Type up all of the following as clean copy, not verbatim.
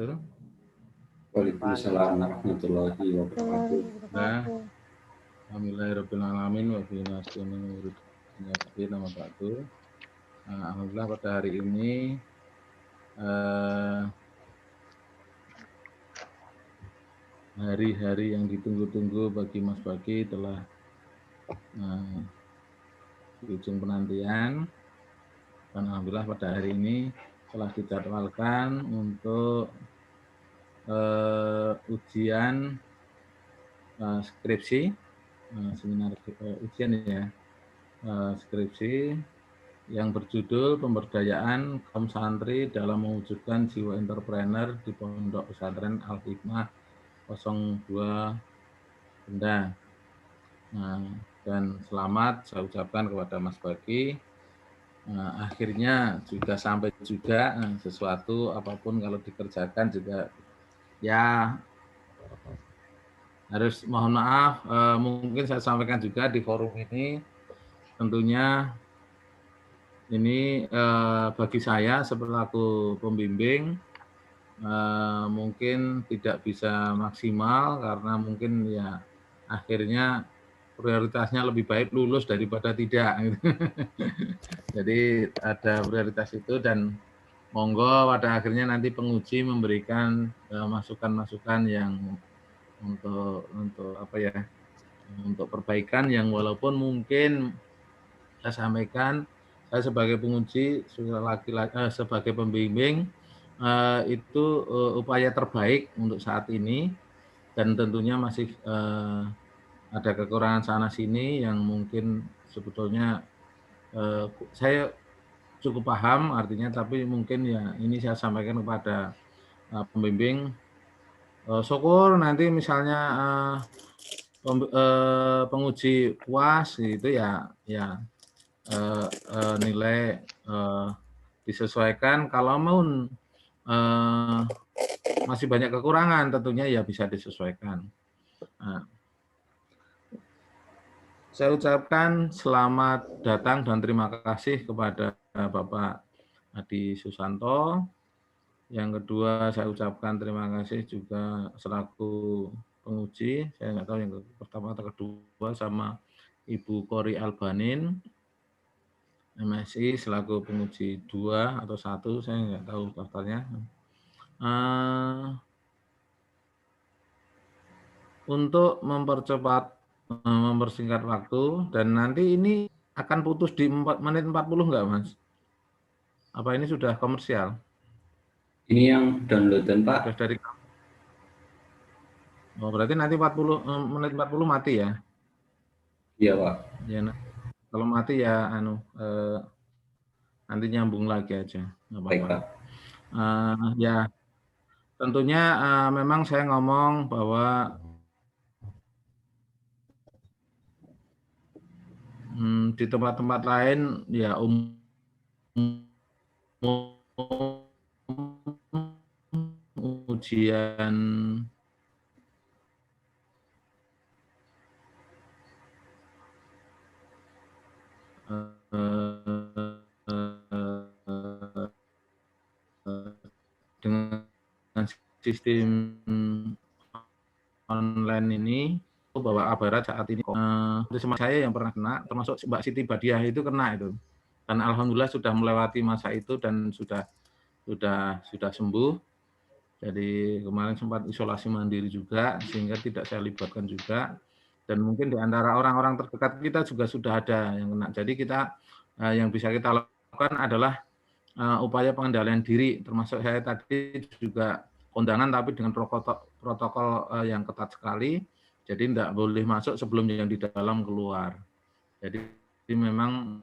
wabarakatuh. Waalaikumsalam warahmatullahi wabarakatuh. Nah, Alhamdulillahirrahmanirrahim wa bihi nasta'inu nama ba'du. Alhamdulillah pada hari ini hari-hari yang ditunggu-tunggu bagi Mas Bagi telah di ujung penantian, dan alhamdulillah pada hari ini telah dijadwalkan untuk ujian skripsi, seminar ujian ya, skripsi yang berjudul Pemberdayaan Kaum Santri dalam Mewujudkan Jiwa Entrepreneur di Pondok Pesantren Al-Hikmah 02 Benda. Dan selamat saya ucapkan kepada Mas Bagi. Akhirnya juga sampai juga sesuatu apapun kalau dikerjakan juga ya harus mohon maaf, mungkin saya sampaikan juga di forum ini, tentunya ini bagi saya selaku pembimbing mungkin tidak bisa maksimal karena mungkin ya akhirnya prioritasnya lebih baik lulus daripada tidak. Jadi ada prioritas itu, dan monggo pada akhirnya nanti penguji memberikan masukan-masukan yang untuk apa ya, untuk perbaikan yang walaupun mungkin saya sampaikan, saya sebagai penguji sebagai pembimbing itu upaya terbaik untuk saat ini, dan tentunya masih ada kekurangan sana sini yang mungkin sebetulnya saya cukup paham artinya, tapi mungkin ya ini saya sampaikan kepada pembimbing. Syukur nanti misalnya penguji puas itu ya nilai disesuaikan. Kalau mau masih banyak kekurangan tentunya ya bisa disesuaikan. Saya ucapkan selamat datang dan terima kasih kepada Bapak Adi Susanto. Yang kedua saya ucapkan terima kasih juga selaku penguji, saya nggak tahu yang pertama atau kedua, sama Ibu Kori Albanin, MSI selaku penguji 2 atau 1, saya nggak tahu daftarnya. Untuk mempersingkat waktu, dan nanti ini akan putus di 4 menit 40 nggak, Mas? Apa ini sudah komersial? Ini yang downloadan, Pak. Sudah dari. Oh, berarti nanti menit 40 mati ya? Iya, Pak. Ya, nah, kalau mati ya nanti nyambung lagi aja, nggak apa-apa. Baik, Pak. Ya, tentunya memang saya ngomong bahwa di tempat-tempat lain ya ujian dengan sistem online ini, bahwa Abarat saat ini teman saya yang pernah kena, termasuk Mbak Siti Badiah itu kena itu, dan alhamdulillah sudah melewati masa itu dan sudah sembuh. Jadi kemarin sempat isolasi mandiri juga sehingga tidak saya libatkan juga, dan mungkin di antara orang-orang terdekat kita juga sudah ada yang kena. Jadi kita yang bisa kita lakukan adalah upaya pengendalian diri, termasuk saya tadi juga kondangan tapi dengan protokol yang ketat sekali. Jadi tidak boleh masuk sebelum yang di dalam keluar. Jadi memang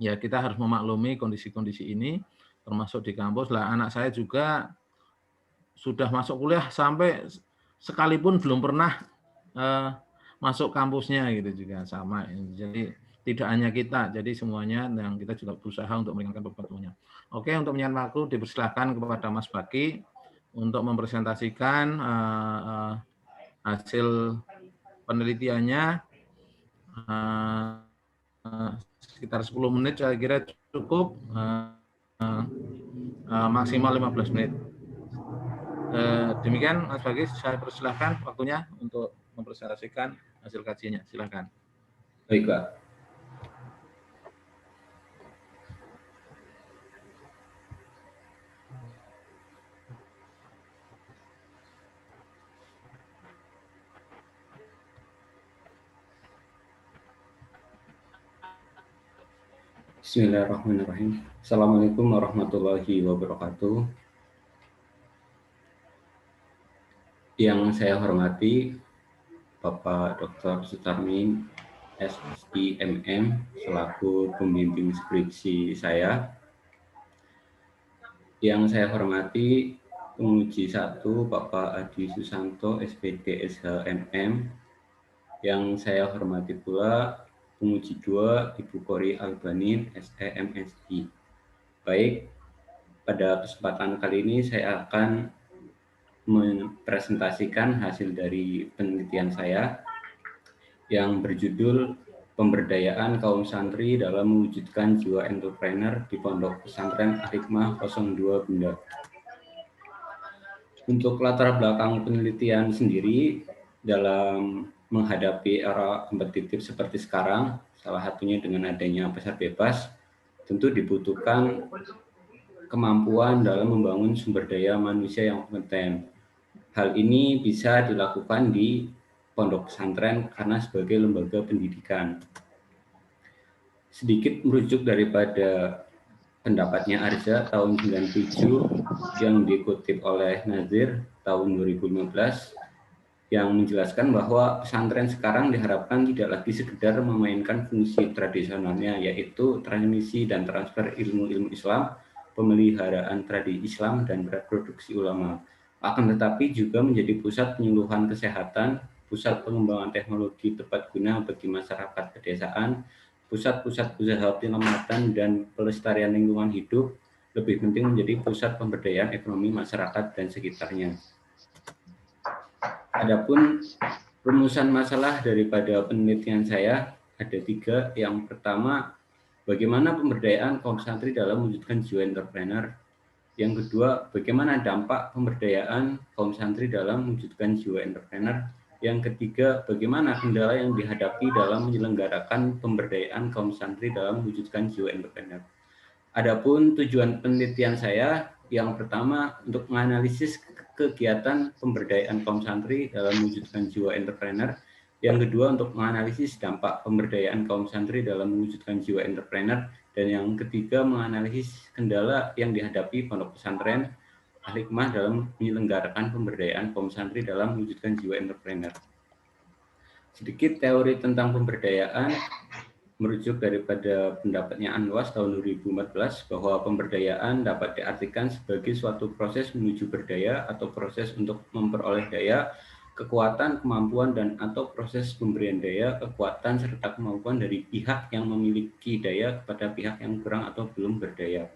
ya kita harus memaklumi kondisi-kondisi ini, termasuk di kampus. Lah anak saya juga sudah masuk kuliah sampai sekalipun belum pernah masuk kampusnya gitu juga sama. Jadi tidak hanya kita, jadi semuanya yang kita juga berusaha untuk meringankan beban-bebannya. Oke, untuk menyangkut waktu dipersilakan kepada Mas Baki untuk mempresentasikan hasil penelitiannya. Sekitar 10 menit saya kira cukup, maksimal 15 menit. Demikian Mas Bagis, saya persilahkan waktunya untuk mempresentasikan hasil kajiannya. Silakan. Baik, Pak. Bismillahirrahmanirrahim. Assalamualaikum warahmatullahi wabarakatuh. Yang saya hormati Bapak Dr. Sutarmin, SIMM, selaku pembimbing skripsi saya. Yang saya hormati penguji 1 Bapak Adi Susanto, SPD SHMM. Yang saya hormati pula penguji 2 Ibu Kori Albanin, SEMSI. Baik, pada kesempatan kali ini saya akan mempresentasikan hasil dari penelitian saya yang berjudul Pemberdayaan Kaum Santri dalam Mewujudkan Jiwa Entrepreneur di Pondok Pesantren Al-Hikmah 02 Bunda. Untuk latar belakang penelitian sendiri, dalam menghadapi era kompetitif seperti sekarang, salah satunya dengan adanya pasar bebas, tentu dibutuhkan kemampuan dalam membangun sumber daya manusia yang kompeten. Hal ini bisa dilakukan di pondok pesantren karena sebagai lembaga pendidikan. Sedikit merujuk daripada pendapatnya Arza tahun 97 yang dikutip oleh Nazir tahun 2015 yang menjelaskan bahwa pesantren sekarang diharapkan tidak lagi sekedar memainkan fungsi tradisionalnya, yaitu transmisi dan transfer ilmu-ilmu Islam, pemeliharaan tradisi Islam, dan reproduksi ulama. Akan tetapi juga menjadi pusat penyuluhan kesehatan, pusat pengembangan teknologi tepat guna bagi masyarakat pedesaan, pusat-pusat usaha penyelamatan dan pelestarian lingkungan hidup, lebih penting menjadi pusat pemberdayaan ekonomi masyarakat dan sekitarnya. Adapun rumusan masalah daripada penelitian saya ada 3. Yang pertama, bagaimana pemberdayaan kaum santri dalam mewujudkan jiwa entrepreneur. Yang kedua, bagaimana dampak pemberdayaan kaum santri dalam mewujudkan jiwa entrepreneur. Yang ketiga, bagaimana kendala yang dihadapi dalam menyelenggarakan pemberdayaan kaum santri dalam mewujudkan jiwa entrepreneur. Adapun tujuan penelitian saya, yang pertama untuk menganalisis kegiatan pemberdayaan kaum santri dalam mewujudkan jiwa entrepreneur. Yang kedua untuk menganalisis dampak pemberdayaan kaum santri dalam mewujudkan jiwa entrepreneur. Dan yang ketiga menganalisis kendala yang dihadapi pondok pesantren Al-Hikmah dalam menyelenggarakan pemberdayaan kaum santri dalam mewujudkan jiwa entrepreneur. Sedikit teori tentang pemberdayaan merujuk daripada pendapatnya Anwas tahun 2014 bahwa pemberdayaan dapat diartikan sebagai suatu proses menuju berdaya atau proses untuk memperoleh daya, kekuatan, kemampuan, dan atau proses pemberian daya, kekuatan, serta kemampuan dari pihak yang memiliki daya kepada pihak yang kurang atau belum berdaya.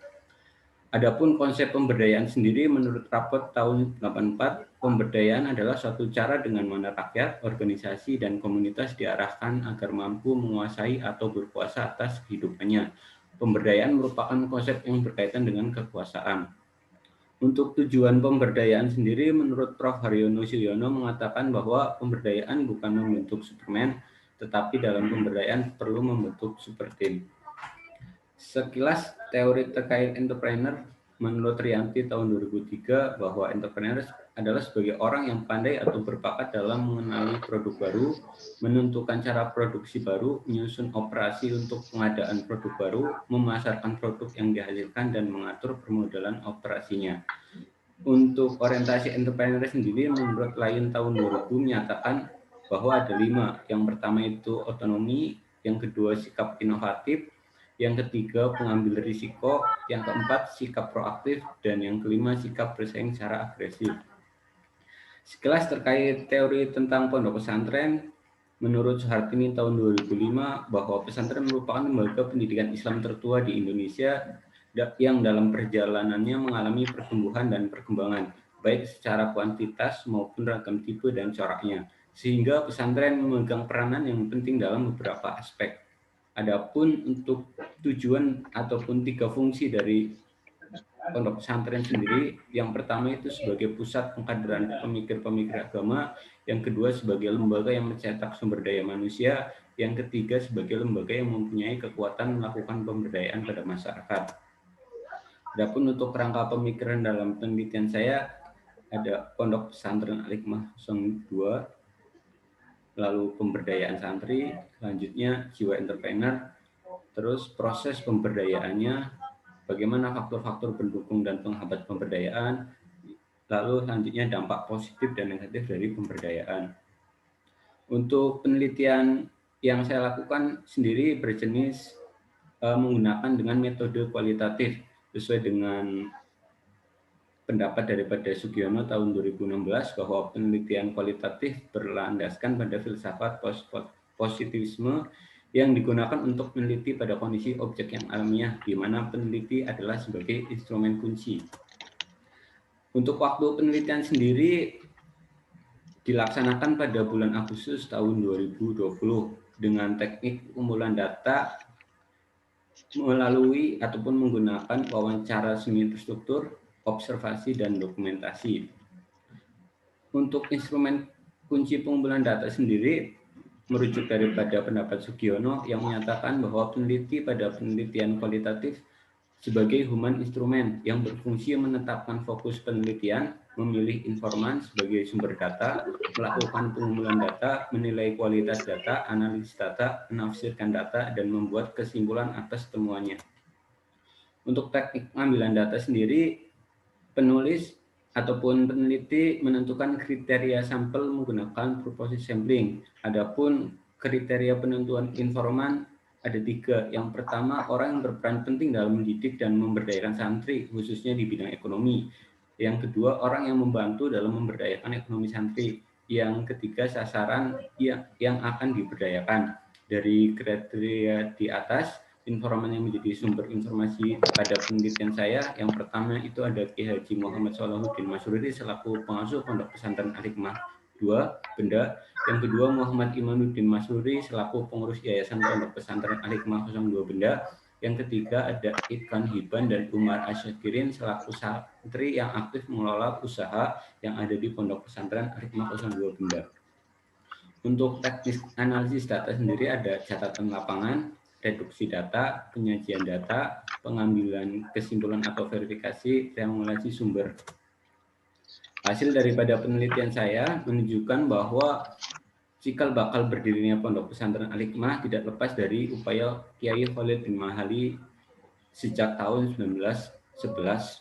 Adapun konsep pemberdayaan sendiri menurut raport tahun 84, pemberdayaan adalah suatu cara dengan mana rakyat, organisasi, dan komunitas diarahkan agar mampu menguasai atau berkuasa atas kehidupannya. Pemberdayaan merupakan konsep yang berkaitan dengan kekuasaan. Untuk tujuan pemberdayaan sendiri, menurut Prof. Haryono Suyono mengatakan bahwa pemberdayaan bukan membentuk Superman, tetapi dalam pemberdayaan perlu membentuk super team. Sekilas teori terkait entrepreneur, menurut Rianti tahun 2003 bahwa entrepreneur adalah sebagai orang yang pandai atau berbakat dalam mengenali produk baru, menentukan cara produksi baru, menyusun operasi untuk pengadaan produk baru, memasarkan produk yang dihasilkan, dan mengatur permodalan operasinya. Untuk orientasi entrepreneur sendiri, menurut Lain tahun 2000 menyatakan bahwa ada 5. Yang pertama itu otonomi, yang kedua sikap inovatif, yang ketiga pengambil risiko, yang keempat sikap proaktif, dan yang kelima sikap bersaing secara agresif. Sekilas terkait teori tentang pondok pesantren, menurut Suhartini tahun 2005 bahwa pesantren merupakan lembaga pendidikan Islam tertua di Indonesia yang dalam perjalanannya mengalami pertumbuhan dan perkembangan, baik secara kuantitas maupun ragam tipe dan coraknya, sehingga pesantren memegang peranan yang penting dalam beberapa aspek. Adapun untuk tujuan ataupun 3 fungsi dari pondok pesantren sendiri, yang pertama itu sebagai pusat pengkaderan pemikir-pemikir agama, yang kedua sebagai lembaga yang mencetak sumber daya manusia, yang ketiga sebagai lembaga yang mempunyai kekuatan melakukan pemberdayaan pada masyarakat. Adapun untuk kerangka pemikiran dalam penelitian saya, ada Pondok Pesantren Al-Hikmah 02, lalu pemberdayaan santri, selanjutnya jiwa entrepreneur, terus proses pemberdayaannya, bagaimana faktor-faktor pendukung dan penghambat pemberdayaan, lalu selanjutnya dampak positif dan negatif dari pemberdayaan. Untuk penelitian yang saya lakukan sendiri berjenis menggunakan dengan metode kualitatif sesuai dengan pendapat daripada Sugiono tahun 2016 bahwa penelitian kualitatif berlandaskan pada filsafat positivisme yang digunakan untuk meneliti pada kondisi objek yang alamiah, di mana peneliti adalah sebagai instrumen kunci. Untuk waktu penelitian sendiri dilaksanakan pada bulan Agustus tahun 2020 dengan teknik pengumpulan data melalui ataupun menggunakan wawancara semi terstruktur, observasi, dan dokumentasi. Untuk instrumen kunci pengumpulan data sendiri merujuk daripada pendapat Sugiono yang menyatakan bahwa peneliti pada penelitian kualitatif sebagai human instrumen yang berfungsi menetapkan fokus penelitian, memilih informan sebagai sumber data, melakukan pengumpulan data, menilai kualitas data, analisis data, menafsirkan data, dan membuat kesimpulan atas temuannya. Untuk teknik pengambilan data sendiri, penulis ataupun peneliti menentukan kriteria sampel menggunakan purposive sampling. Adapun kriteria penentuan informan ada 3. Yang pertama, orang yang berperan penting dalam mendidik dan memberdayakan santri, khususnya di bidang ekonomi. Yang kedua, orang yang membantu dalam memberdayakan ekonomi santri. Yang ketiga, sasaran yang akan diberdayakan. Dari kriteria di atas, informan yang menjadi sumber informasi pada penelitian saya, yang pertama itu ada Ki Haji Muhammad Salahuddin Masyuri selaku pengasuh Pondok Pesantren Al-Hikmah 2 Benda, yang kedua Muhammad Imanuddin Masyuri selaku pengurus Yayasan Pondok Pesantren Al-Hikmah 02 Benda, yang ketiga ada Ikan Hiban dan Umar Asyakirin selaku santri yang aktif mengelola usaha yang ada di Pondok Pesantren Al-Hikmah 02 Benda. Untuk teknis analisis data sendiri ada catatan lapangan, reduksi data, penyajian data, pengambilan kesimpulan atau verifikasi, triangulasi sumber. Hasil daripada penelitian saya menunjukkan bahwa cikal bakal berdirinya Pondok Pesantren Al-Hikmah tidak lepas dari upaya Kiai Khalid bin Mahali sejak tahun 1911.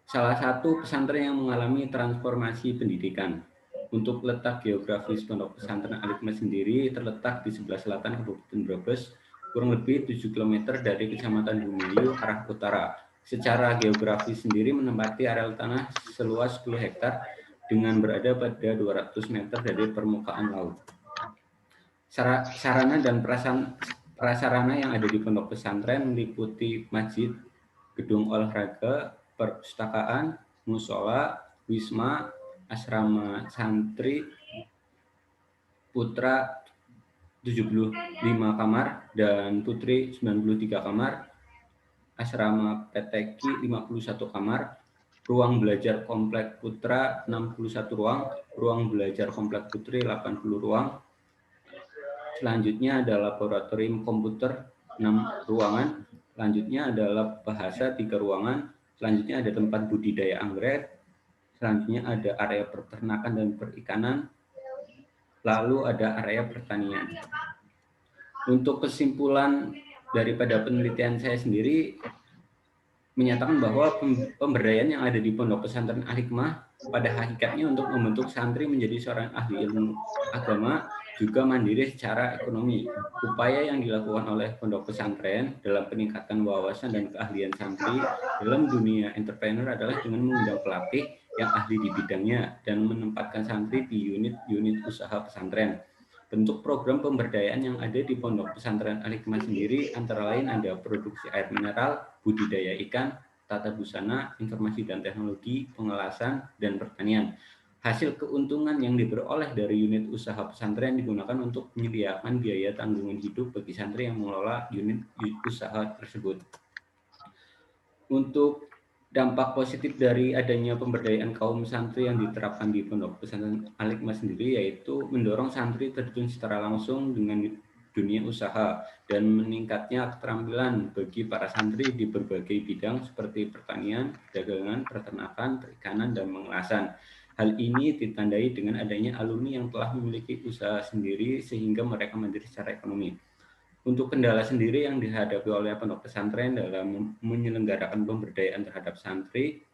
Salah satu pesantren yang mengalami transformasi pendidikan. Untuk letak geografis Pondok Pesantren Al-Hikmah sendiri terletak di sebelah selatan Kabupaten Brebes, kurang lebih 7 km dari Kecamatan Bumilu, arah utara. Secara geografis sendiri menempati areal tanah seluas 10 hektar dengan berada pada 200 meter dari permukaan laut. Sarana dan prasarana yang ada di Pondok Pesantren meliputi masjid, gedung olahraga, perpustakaan, musola, wisma, asrama santri putra 75 kamar dan putri 93 kamar, asrama PTQ 51 kamar, ruang belajar komplek putra 61 ruang, ruang belajar komplek putri 80 ruang. Selanjutnya ada laboratorium komputer 6 ruangan, selanjutnya adalah bahasa 3 ruangan, selanjutnya ada tempat budidaya anggrek, selanjutnya ada area peternakan dan perikanan, lalu ada area pertanian. Untuk kesimpulan daripada penelitian saya sendiri menyatakan bahwa pemberdayaan yang ada di Pondok Pesantren Al-Hikmah pada hakikatnya untuk membentuk santri menjadi seorang ahli ilmu agama juga mandiri secara ekonomi. Upaya yang dilakukan oleh Pondok Pesantren dalam peningkatan wawasan dan keahlian santri dalam dunia entrepreneur adalah dengan mengundang pelatih yang ahli di bidangnya dan menempatkan santri di unit-unit usaha pesantren. Bentuk program pemberdayaan yang ada di Pondok Pesantren Al-Hikmah sendiri antara lain ada produksi air mineral, budidaya ikan, tata busana, informasi dan teknologi, pengelasan, dan pertanian. Hasil keuntungan yang diperoleh dari unit usaha pesantren digunakan untuk menyediakan biaya tanggungan hidup bagi santri yang mengelola unit usaha tersebut. Untuk dampak positif dari adanya pemberdayaan kaum santri yang diterapkan di Pondok Pesantren Al-Hikmah sendiri yaitu mendorong santri terjun secara langsung dengan dunia usaha dan meningkatnya keterampilan bagi para santri di berbagai bidang seperti pertanian, dagangan, peternakan, perikanan, dan pengelasan. Hal ini ditandai dengan adanya alumni yang telah memiliki usaha sendiri sehingga mereka mandiri secara ekonomi. Untuk kendala sendiri yang dihadapi oleh pondok pesantren dalam menyelenggarakan pemberdayaan terhadap santri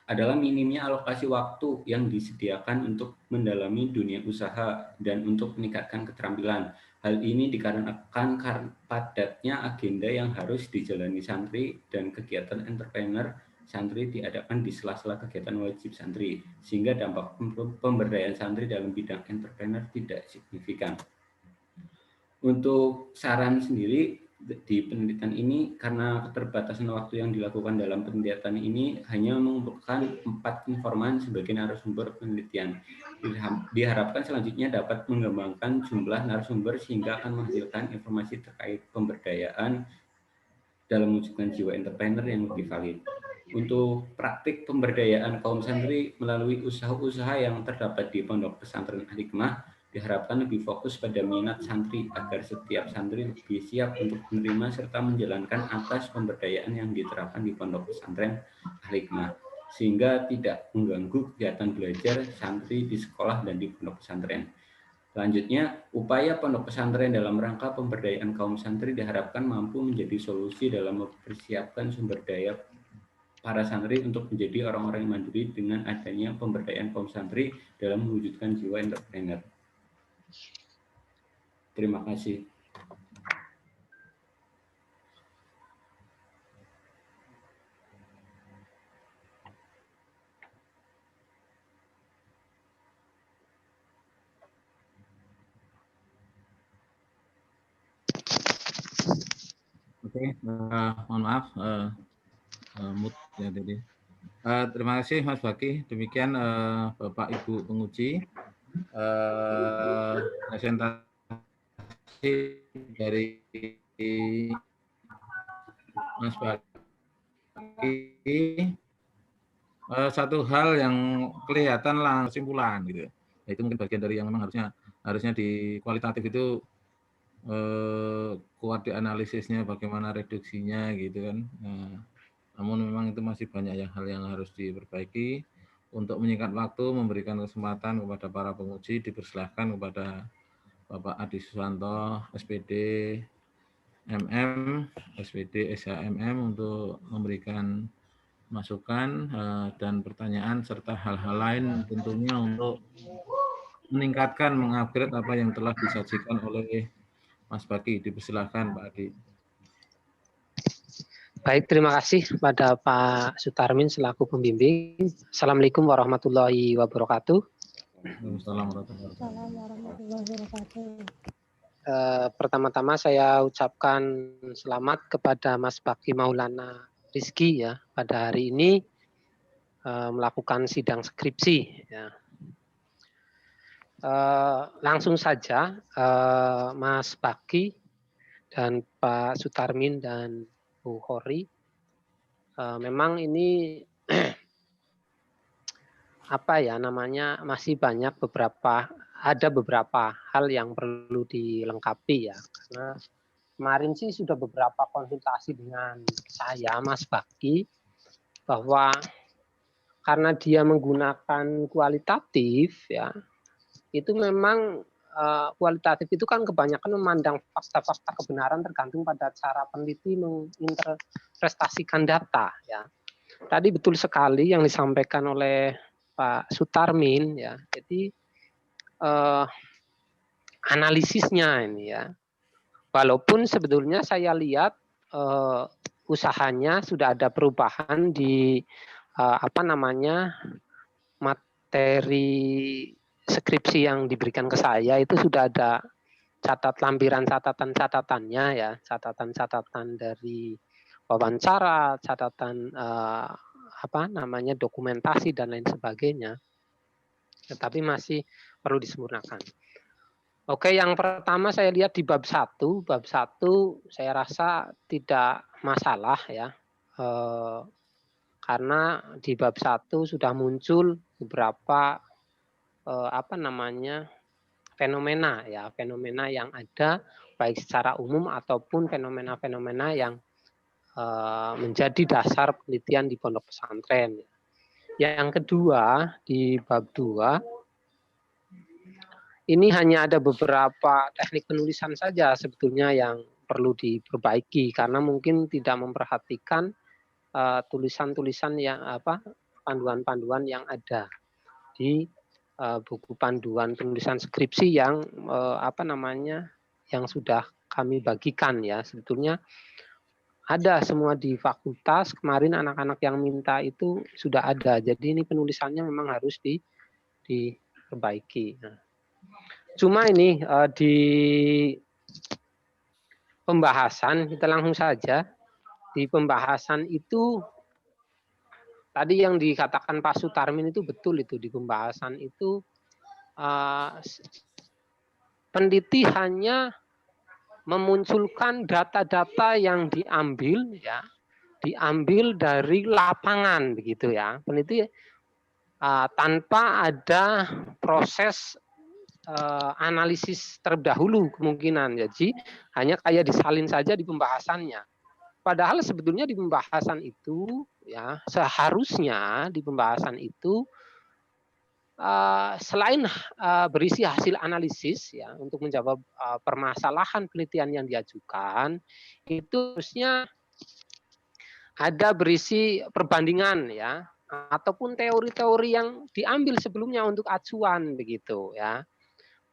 adalah minimnya alokasi waktu yang disediakan untuk mendalami dunia usaha dan untuk meningkatkan keterampilan. Hal ini dikarenakan padatnya agenda yang harus dijalani santri dan kegiatan entrepreneur santri diadakan di sela-sela kegiatan wajib santri, sehingga dampak pemberdayaan santri dalam bidang entrepreneur tidak signifikan. Untuk saran sendiri di penelitian ini, karena keterbatasan waktu yang dilakukan dalam penelitian ini hanya mengumpulkan 4 informan sebagai narasumber penelitian. Diharapkan selanjutnya dapat mengembangkan jumlah narasumber sehingga akan menghasilkan informasi terkait pemberdayaan dalam mewujudkan jiwa entrepreneur yang lebih valid. Untuk praktik pemberdayaan kaum santri melalui usaha-usaha yang terdapat di Pondok Pesantren Al-Hikmah diharapkan lebih fokus pada minat santri agar setiap santri lebih siap untuk menerima serta menjalankan atas pemberdayaan yang diterapkan di Pondok Pesantren Al-Hikmah sehingga tidak mengganggu kegiatan belajar santri di sekolah dan di pondok pesantren. Selanjutnya, upaya pondok pesantren dalam rangka pemberdayaan kaum santri diharapkan mampu menjadi solusi dalam mempersiapkan sumber daya para santri untuk menjadi orang-orang yang mandiri dengan adanya pemberdayaan kaum santri dalam mewujudkan jiwa entrepreneur. Terima kasih. Oke, mohon maaf, mood ya tadi. Terima kasih Mas Baki. Demikian Bapak Ibu penguji presentasi dari Mas Baki. Satu hal yang kelihatan langsung kesimpulan gitu. Nah, itu mungkin bagian dari yang memang harusnya di kualitatif itu kuat di analisisnya, bagaimana reduksinya gitu kan. Namun memang itu masih banyak hal yang harus diperbaiki. Untuk menyingkat waktu, memberikan kesempatan kepada para penguji, dipersilahkan kepada Bapak Adi Susanto, SPD MM, SPD SHMM untuk memberikan masukan dan pertanyaan serta hal-hal lain tentunya untuk meningkatkan, mengupgrade apa yang telah disajikan oleh Mas Baki. Dipersilahkan Pak Adi. Baik, terima kasih kepada Pak Sutarmin selaku pembimbing. Assalamualaikum warahmatullahi wabarakatuh. Assalamualaikum warahmatullahi wabarakatuh. Pertama-tama saya ucapkan selamat kepada Mas Baki Maulana Rizky ya pada hari ini melakukan sidang skripsi. Ya. Langsung saja Mas Baki dan Pak Sutarmin dan Bu Hori, memang ini apa ya namanya masih banyak ada beberapa hal yang perlu dilengkapi ya, karena kemarin sih sudah beberapa konsultasi dengan saya Mas Baki bahwa karena dia menggunakan kualitatif ya, itu memang kualitatif itu kan kebanyakan memandang fakta-fakta kebenaran tergantung pada cara peneliti menginterpretasikan data ya. Tadi betul sekali yang disampaikan oleh Pak Sutarmin ya. Jadi analisisnya ini ya. Walaupun sebetulnya saya lihat usahanya sudah ada perubahan di materi skripsi yang diberikan ke saya itu sudah ada lampiran catatan-catatannya ya, catatan-catatan dari wawancara, catatan dokumentasi dan lain sebagainya. Tetapi masih perlu disempurnakan. Oke, yang pertama saya lihat di bab 1. Bab 1 saya rasa tidak masalah ya. karena di bab 1 sudah muncul beberapa fenomena ya, fenomena yang ada baik secara umum ataupun fenomena-fenomena yang menjadi dasar penelitian di pondok pesantren. Yang kedua, di bab 2 ini hanya ada beberapa teknik penulisan saja sebetulnya yang perlu diperbaiki karena mungkin tidak memperhatikan tulisan-tulisan yang panduan-panduan yang ada di buku panduan penulisan skripsi yang yang sudah kami bagikan ya. Sebetulnya ada semua di fakultas. Kemarin anak-anak yang minta itu sudah ada. Jadi ini penulisannya memang harus diperbaiki. Nah, cuma ini di pembahasan kita langsung saja. Di pembahasan itu tadi yang dikatakan Pak Sutarmin itu betul itu di pembahasan itu peneliti hanya memunculkan data-data yang diambil dari lapangan begitu ya. Peneliti tanpa ada proses analisis terlebih dahulu kemungkinan. Jadi hanya kayak disalin saja di pembahasannya. Padahal sebetulnya di pembahasan itu ya seharusnya di pembahasan itu selain berisi hasil analisis ya untuk menjawab permasalahan penelitian yang diajukan, itu harusnya ada berisi perbandingan ya ataupun teori-teori yang diambil sebelumnya untuk acuan begitu ya.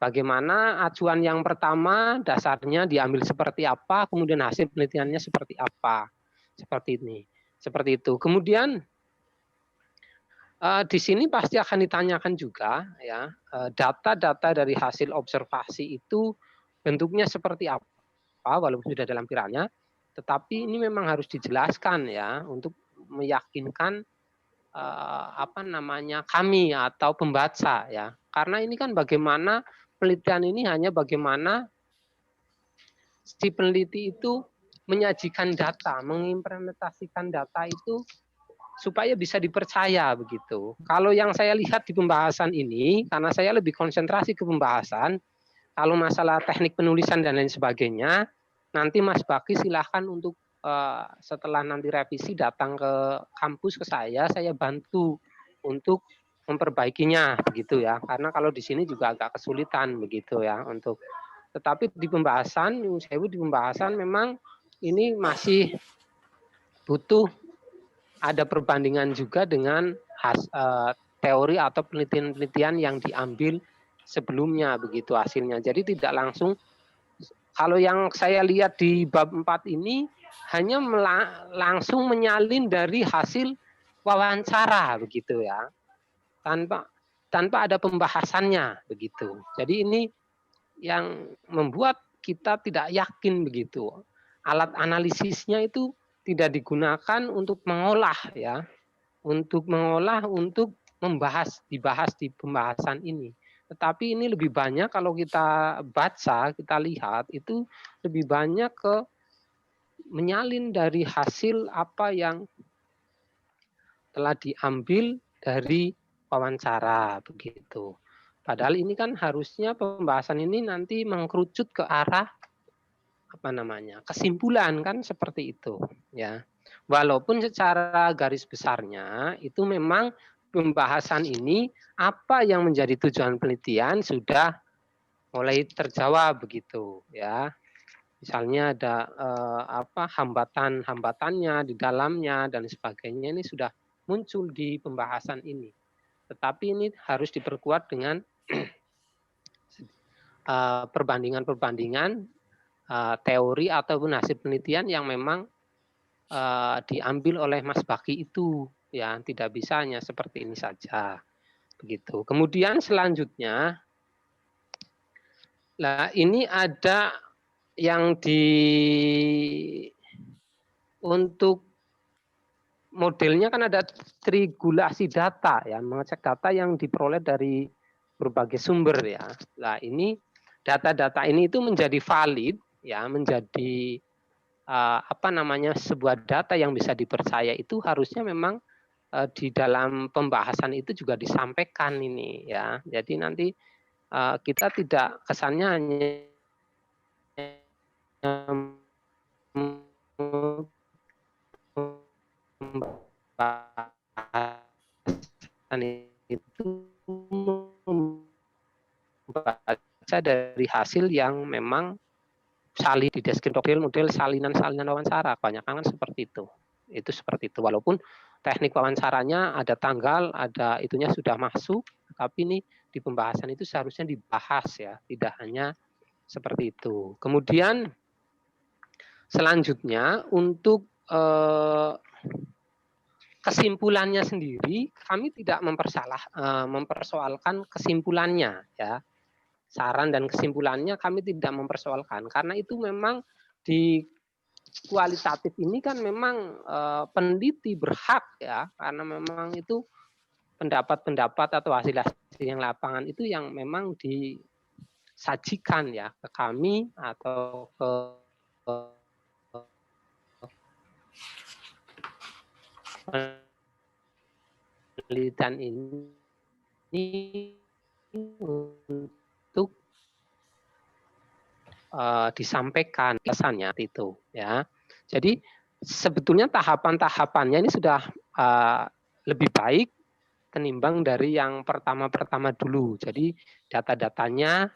Bagaimana acuan yang pertama dasarnya diambil seperti apa, kemudian hasil penelitiannya seperti apa. Seperti ini. Seperti itu. Kemudian di sini pasti akan ditanyakan juga ya, data-data dari hasil observasi itu bentuknya seperti apa walaupun sudah dalam lampirannya, tetapi ini memang harus dijelaskan ya untuk meyakinkan kami atau pembaca ya. Karena ini kan bagaimana penelitian ini hanya bagaimana si peneliti itu menyajikan data, mengimplementasikan data itu supaya bisa dipercaya begitu. Kalau yang saya lihat di pembahasan ini, karena saya lebih konsentrasi ke pembahasan, kalau masalah teknik penulisan dan lain sebagainya, nanti Mas Baki silahkan untuk setelah nanti revisi datang ke kampus ke saya bantu untuk memperbaikinya begitu ya. Karena kalau di sini juga agak kesulitan begitu ya untuk. Tetapi di pembahasan memang ini masih butuh ada perbandingan juga dengan teori atau penelitian-penelitian yang diambil sebelumnya begitu hasilnya. Jadi tidak langsung, kalau yang saya lihat di bab 4 ini hanya langsung menyalin dari hasil wawancara begitu ya. Tanpa ada pembahasannya begitu. Jadi ini yang membuat kita tidak yakin begitu. Alat analisisnya itu tidak digunakan untuk mengolah ya, untuk dibahas di pembahasan ini. Tetapi ini lebih banyak kalau kita baca, kita lihat itu lebih banyak ke menyalin dari hasil apa yang telah diambil dari wawancara begitu. Padahal ini kan harusnya pembahasan ini nanti mengkerucut ke arah kesimpulan kan seperti itu ya. Walaupun secara garis besarnya itu memang pembahasan ini apa yang menjadi tujuan penelitian sudah mulai terjawab begitu ya. Misalnya ada hambatan-hambatannya di dalamnya dan sebagainya ini sudah muncul di pembahasan ini. Tetapi ini harus diperkuat dengan perbandingan-perbandingan teori ataupun hasil penelitian yang memang diambil oleh Mas Baki itu ya, tidak bisa hanya seperti ini saja begitu. Kemudian selanjutnya ini ada yang untuk modelnya kan ada triangulasi data ya, mengecek data yang diperoleh dari berbagai sumber ya. Nah, ini data-data ini itu menjadi valid ya, menjadi sebuah data yang bisa dipercaya itu harusnya memang di dalam pembahasan itu juga disampaikan ini ya. Jadi nanti kita tidak kesannya hanya pembahasan itu membaca dari hasil yang memang salin di deskripsi model salinan-salinan wawancara, kebanyakan kan seperti itu. Itu seperti itu. Walaupun teknik wawancaranya ada tanggal, ada itunya sudah masuk, tapi ini di pembahasan itu seharusnya dibahas ya, tidak hanya seperti itu. Kemudian selanjutnya untuk kesimpulannya sendiri, kami tidak mempersoalkan kesimpulannya ya. Saran dan kesimpulannya kami tidak mempersoalkan karena itu memang di kualitatif ini kan memang peneliti berhak ya, karena memang itu pendapat-pendapat atau hasil-hasil yang lapangan itu yang memang disajikan ya ke kami atau ke penelitian ini untuk disampaikan kesannya itu ya. Jadi sebetulnya tahapan-tahapannya ini sudah lebih baik ketimbang dari yang pertama-pertama dulu. Jadi data-datanya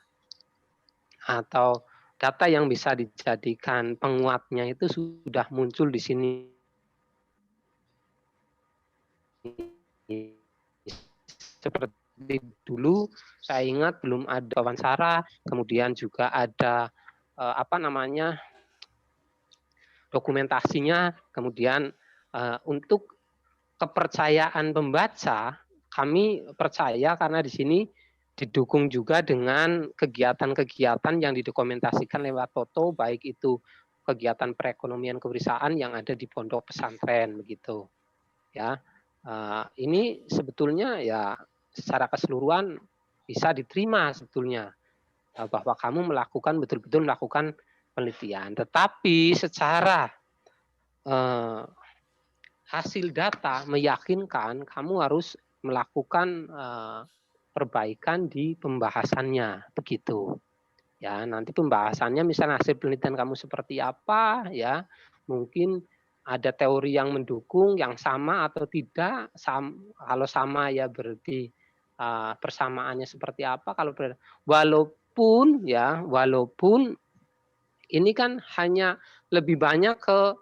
atau data yang bisa dijadikan penguatnya itu sudah muncul di sini. Seperti dulu saya ingat belum ada wawancara, kemudian juga ada dokumentasinya, kemudian untuk kepercayaan pembaca kami percaya karena di sini didukung juga dengan kegiatan-kegiatan yang didokumentasikan lewat foto, baik itu kegiatan perekonomian kewirausahaan yang ada di pondok pesantren begitu ya. Ini sebetulnya ya secara keseluruhan bisa diterima sebetulnya bahwa kamu betul-betul melakukan penelitian, tetapi secara hasil data meyakinkan kamu harus melakukan perbaikan di pembahasannya begitu ya. Nanti pembahasannya misalnya hasil penelitian kamu seperti apa ya, mungkin ada teori yang mendukung yang sama atau tidak. Kalau sama ya berarti persamaannya seperti apa, kalau walaupun ini kan hanya lebih banyak ke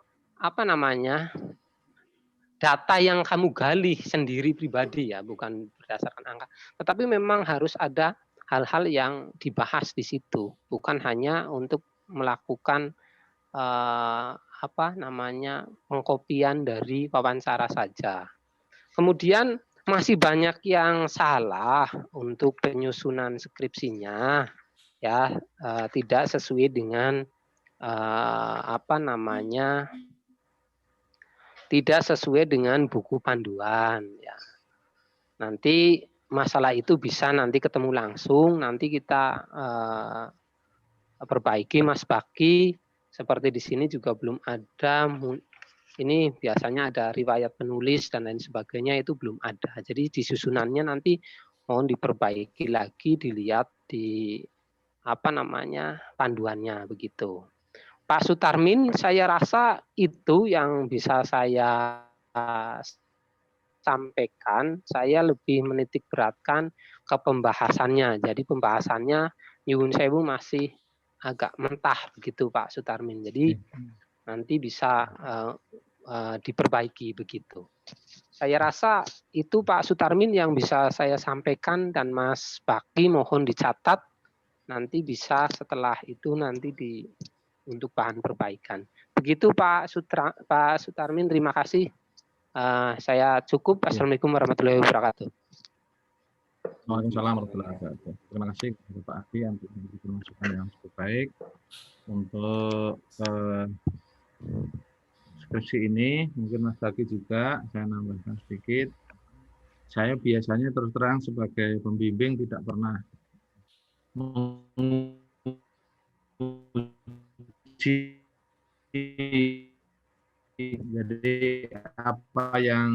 data yang kamu gali sendiri pribadi ya, bukan berdasarkan angka. Tetapi memang harus ada hal-hal yang dibahas di situ, bukan hanya untuk melakukan pengkopian dari wawancara saja. Kemudian masih banyak yang salah untuk penyusunan skripsinya ya, tidak sesuai dengan tidak sesuai dengan buku panduan ya. Nanti masalah itu bisa nanti ketemu langsung, nanti kita perbaiki Mas Baki. Seperti di sini juga belum ada, ini biasanya ada riwayat penulis dan lain sebagainya, itu belum ada. Jadi di susunannya nanti mohon diperbaiki lagi, dilihat di panduannya begitu. Pak Sutarmin, saya rasa itu yang bisa saya sampaikan. Saya lebih menitik beratkan ke pembahasannya. Jadi pembahasannya nyuwun sewu masih agak mentah begitu Pak Sutarmin. Jadi nanti bisa diperbaiki begitu. Saya rasa itu Pak Sutarmin yang bisa saya sampaikan, dan Mas Baki mohon dicatat. Nanti bisa setelah itu nanti untuk bahan perbaikan. Begitu Pak Sutarmin, terima kasih. Saya cukup. Assalamualaikum warahmatullahi wabarakatuh. Waalaikumsalam warahmatullahi wabarakatuh. Terima kasih kepada Pak Adi untuk memberikan masukan yang cukup baik untuk skripsi ini. Mungkin Mas Baki juga saya nambahkan sedikit. Saya biasanya terus terang sebagai pembimbing tidak pernah menguji Jadi apa yang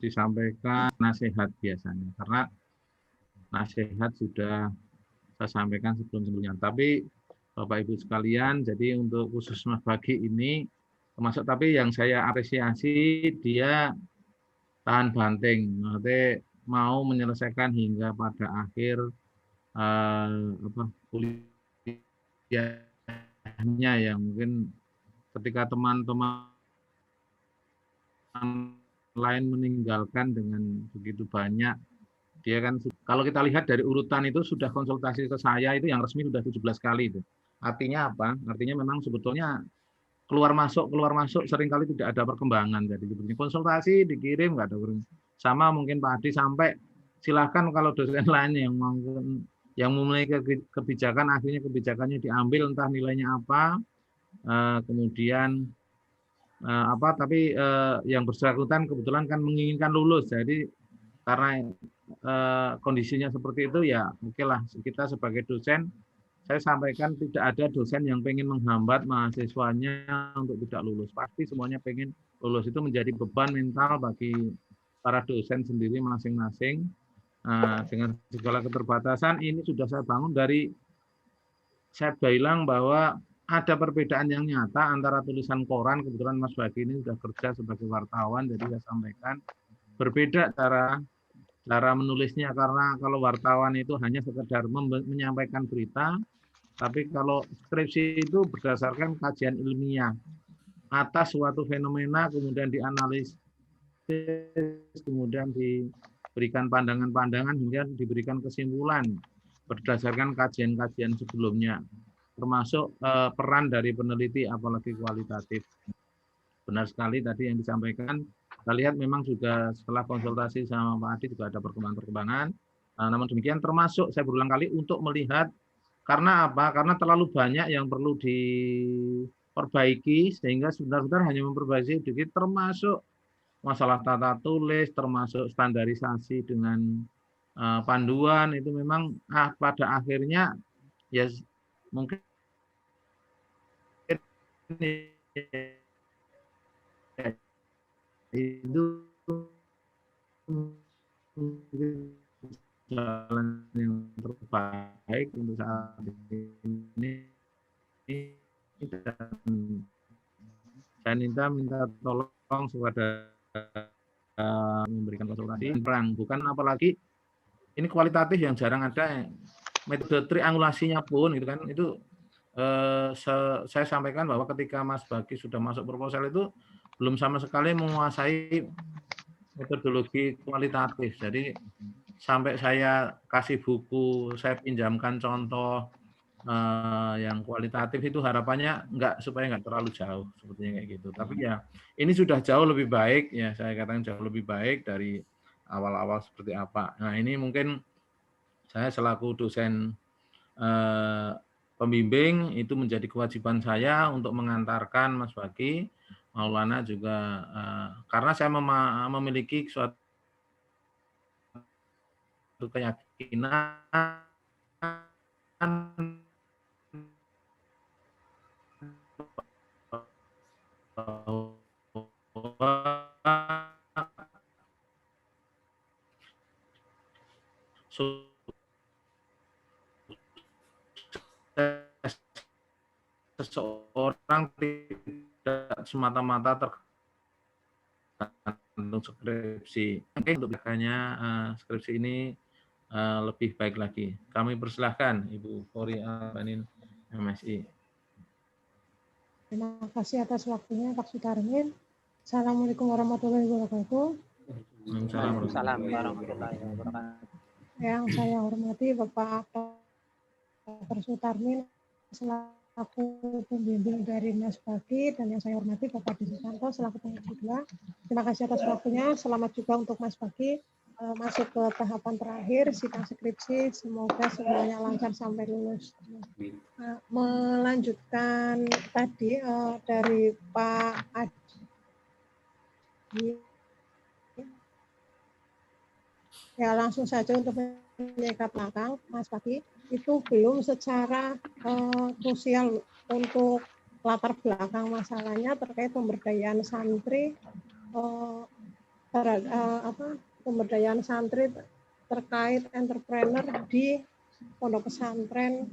disampaikan nasihat biasanya, karena nasihat sudah saya sampaikan sebelum-sebelumnya. Tapi Bapak Ibu sekalian, jadi untuk khusus Mas Bagi ini termasuk, tapi yang saya apresiasi dia tahan banting, maksudnya mau menyelesaikan hingga pada akhir kuliahnya, yang mungkin ketika teman-teman lain meninggalkan dengan begitu banyak, dia kan kalau kita lihat dari urutan itu sudah konsultasi ke saya itu yang resmi sudah 17 kali itu. Artinya apa? Artinya memang sebetulnya keluar masuk seringkali tidak ada perkembangan. Jadi konsultasi dikirim nggak ada perkembangan. Sama mungkin Pak Adi sampai silahkan kalau dosen lain yang memulai kebijakan, akhirnya kebijakannya diambil entah nilainya apa, kemudian tapi yang bersangkutan kebetulan kan menginginkan lulus. Jadi karena kondisinya seperti itu, ya oke lah, kita sebagai dosen, saya sampaikan tidak ada dosen yang pengen menghambat mahasiswanya untuk tidak lulus. Pasti semuanya pengen lulus. Itu menjadi beban mental bagi para dosen sendiri masing-masing. Dengan segala keterbatasan ini sudah saya bangun dari, saya bilang bahwa ada perbedaan yang nyata antara tulisan koran, kebetulan Mas Bagi ini sudah kerja sebagai wartawan, jadi saya sampaikan berbeda cara menulisnya, karena kalau wartawan itu hanya sekedar menyampaikan berita, tapi kalau skripsi itu berdasarkan kajian ilmiah atas suatu fenomena, kemudian dianalisis, kemudian diberikan pandangan-pandangan hingga diberikan kesimpulan berdasarkan kajian-kajian sebelumnya, termasuk peran dari peneliti apalagi kualitatif. Benar sekali tadi yang disampaikan. Kita lihat memang juga setelah konsultasi sama Pak Adi juga ada perkembangan-perkembangan. Namun demikian termasuk saya berulang kali untuk melihat, karena apa? Karena terlalu banyak yang perlu diperbaiki sehingga sebentar-sebentar hanya memperbaiki sedikit, termasuk masalah tata tulis, termasuk standarisasi dengan panduan, itu memang pada akhirnya ya mungkin itu jalan yang terbaik untuk saat ini. Dan saya minta tolong kepada memberikan konsultasi perang, bukan apalagi ini kualitatif yang jarang ada, metode triangulasinya pun gitu kan, itu saya sampaikan bahwa ketika Mas Bagi sudah masuk proposal itu belum sama sekali menguasai metodologi kualitatif. Jadi sampai saya kasih buku, saya pinjamkan contoh yang kualitatif, itu harapannya supaya nggak terlalu jauh sepertinya kayak gitu. Tapi ya ini sudah jauh lebih baik ya, saya katakan jauh lebih baik dari awal-awal seperti apa. Nah ini mungkin saya selaku dosen pembimbing itu menjadi kewajiban saya untuk mengantarkan Mas Bagi, Maulana juga, karena saya memiliki suatu keyakinan seseorang tidak semata-mata tergantung skripsi. Untuk makanya skripsi ini lebih baik lagi. Kami persilahkan Ibu Fori Albanin, MSI. Terima kasih atas waktunya Pak Sutarmin. Assalamualaikum warahmatullahi wabarakatuh. Waalaikumsalam warahmatullahi wabarakatuh. Yang saya hormati Bapak Dr. Sutarmin selaku pembimbing dari Mas Bagi, dan yang saya hormati Bapak Desi Santo selaku pengisi 2. Terima kasih atas waktunya. Selamat juga untuk Mas Bagi masuk ke tahapan terakhir sidang skripsi. Semoga semuanya lancar sampai lulus. Melanjutkan tadi dari Pak Adi, ya langsung saja untuk menyikat belakang, Mas Bagi, itu belum secara krusial untuk latar belakang masalahnya terkait pemberdayaan santri, pemberdayaan santri terkait entrepreneur di pondok pesantren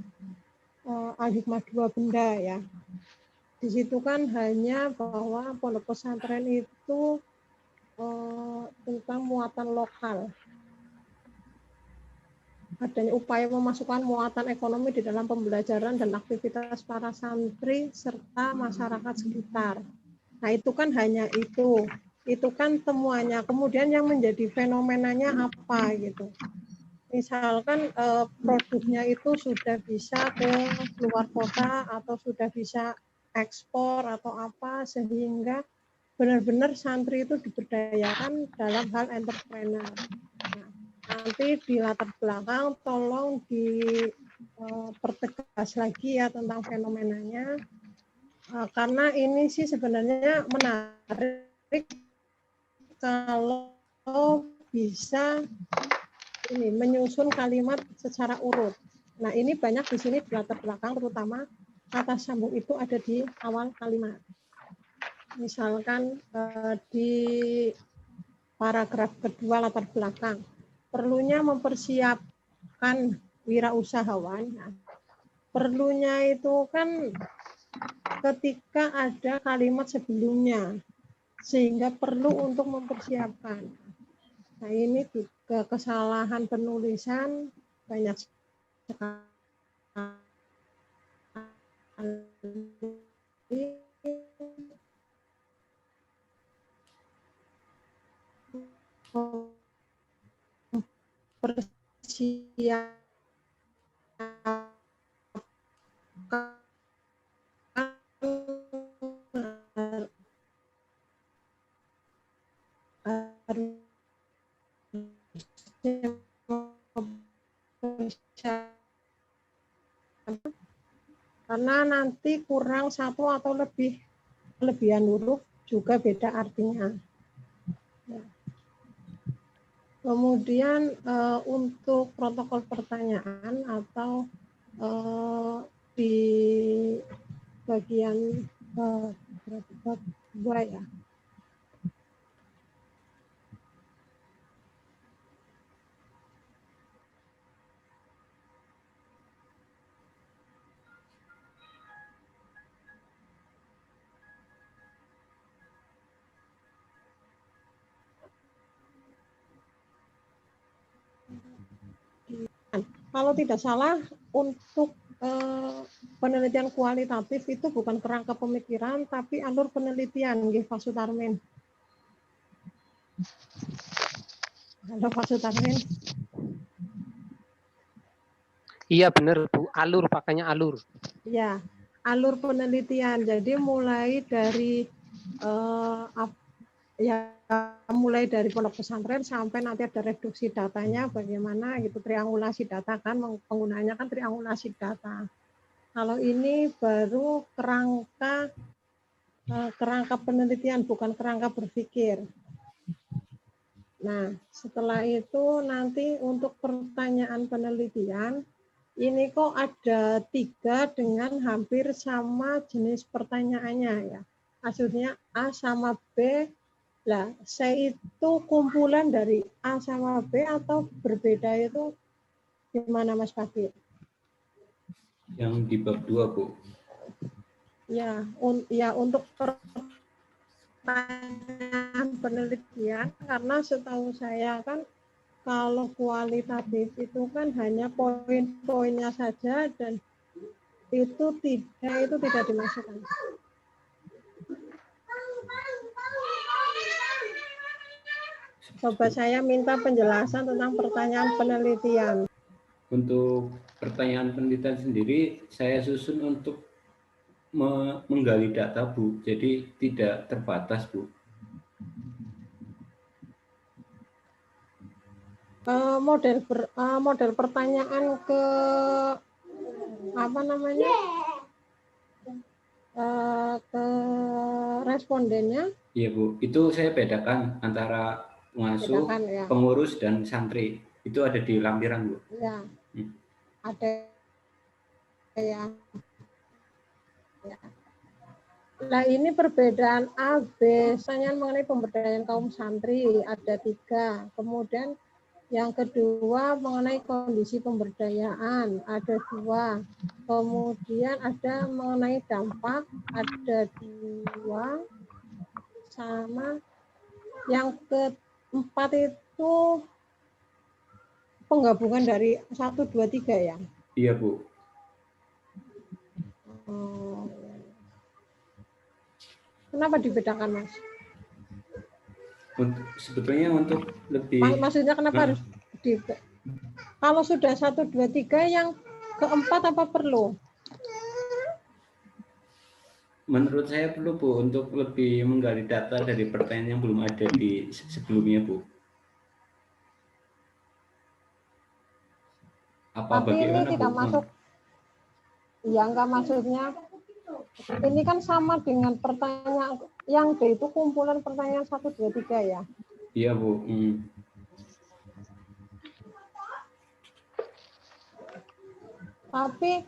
Al-Hikmah 2 Benda ya. Di situ kan hanya bahwa pondok pesantren itu tentang muatan lokal. Adanya upaya memasukkan muatan ekonomi di dalam pembelajaran dan aktivitas para santri serta masyarakat sekitar. Nah, itu kan hanya itu. Itu kan temuannya. Kemudian yang menjadi fenomenanya apa gitu. Misalkan produknya itu sudah bisa ke luar kota atau sudah bisa ekspor atau apa sehingga benar-benar santri itu diberdayakan dalam hal entrepreneur. Nah, nanti di latar belakang tolong dipertegas lagi ya tentang fenomenanya, karena ini sih sebenarnya menarik kalau bisa ini menyusun kalimat secara urut. Nah, ini banyak di sini di latar belakang, terutama kata sambung itu ada di awal kalimat. Misalkan di paragraf kedua latar belakang, perlunya mempersiapkan wirausahawan. Nah, perlunya itu kan ketika ada kalimat sebelumnya, sehingga perlu untuk mempersiapkan. Nah, ini juga kesalahan penulisan banyak sekali. Karena nanti kurang satu atau lebihan huruf juga beda artinya. Kemudian untuk protokol pertanyaan atau di bagian dua ya. Kalau tidak salah untuk penelitian kualitatif itu bukan kerangka pemikiran tapi alur penelitian nggih Pak Sutarmin. Halo Pak Sutarmin. Iya benar Bu, alur pakainya alur. Ya, alur penelitian. Jadi mulai dari mulai dari pondok pesantren sampai nanti ada reduksi datanya bagaimana gitu, triangulasi data kan, penggunaannya kan triangulasi data. Kalau ini baru kerangka penelitian bukan kerangka berpikir. Nah, setelah itu nanti untuk pertanyaan penelitian ini kok ada 3 dengan hampir sama jenis pertanyaannya ya. Maksudnya A sama B. Lah, C itu kumpulan dari A sama B atau berbeda itu gimana Mas Fakir? Yang di bab 2, Bu. Ya, untuk pertanyaan penelitian, karena setahu saya kan kalau kualitatif itu kan hanya poin-poinnya saja dan itu tidak dimasukkan. Coba saya minta penjelasan tentang pertanyaan penelitian. Untuk pertanyaan penelitian sendiri, saya susun untuk menggali data, Bu. Jadi tidak terbatas, Bu. Model pertanyaan ke apa namanya? Ke respondennya. Iya, Bu. Itu saya bedakan antara pengasuh, ya. pengurus, dan santri. Itu ada di lampiran, Bu. Ya, ada ya. Nah, ini perbedaan A, B. Pertanyaan mengenai pemberdayaan kaum santri ada 3. Kemudian yang kedua mengenai kondisi pemberdayaan ada 2. Kemudian ada mengenai dampak ada 2. Sama yang keempat itu penggabungan dari 1, 2, 3 ya? Iya, Bu. Kenapa dibedakan, Mas? Sebetulnya untuk lebih Maksudnya kenapa harus kalau sudah 1, 2, 3 yang keempat apa perlu? menurut saya perlu, Bu, untuk lebih menggali data dari pertanyaan yang belum ada di sebelumnya, Bu. Apa Tapi ini bagaimana, tidak Bu? masuk. Ya, enggak, maksudnya ini kan sama dengan pertanyaan yang D itu kumpulan pertanyaan 1, 2, 3 ya. Iya, Bu. Tapi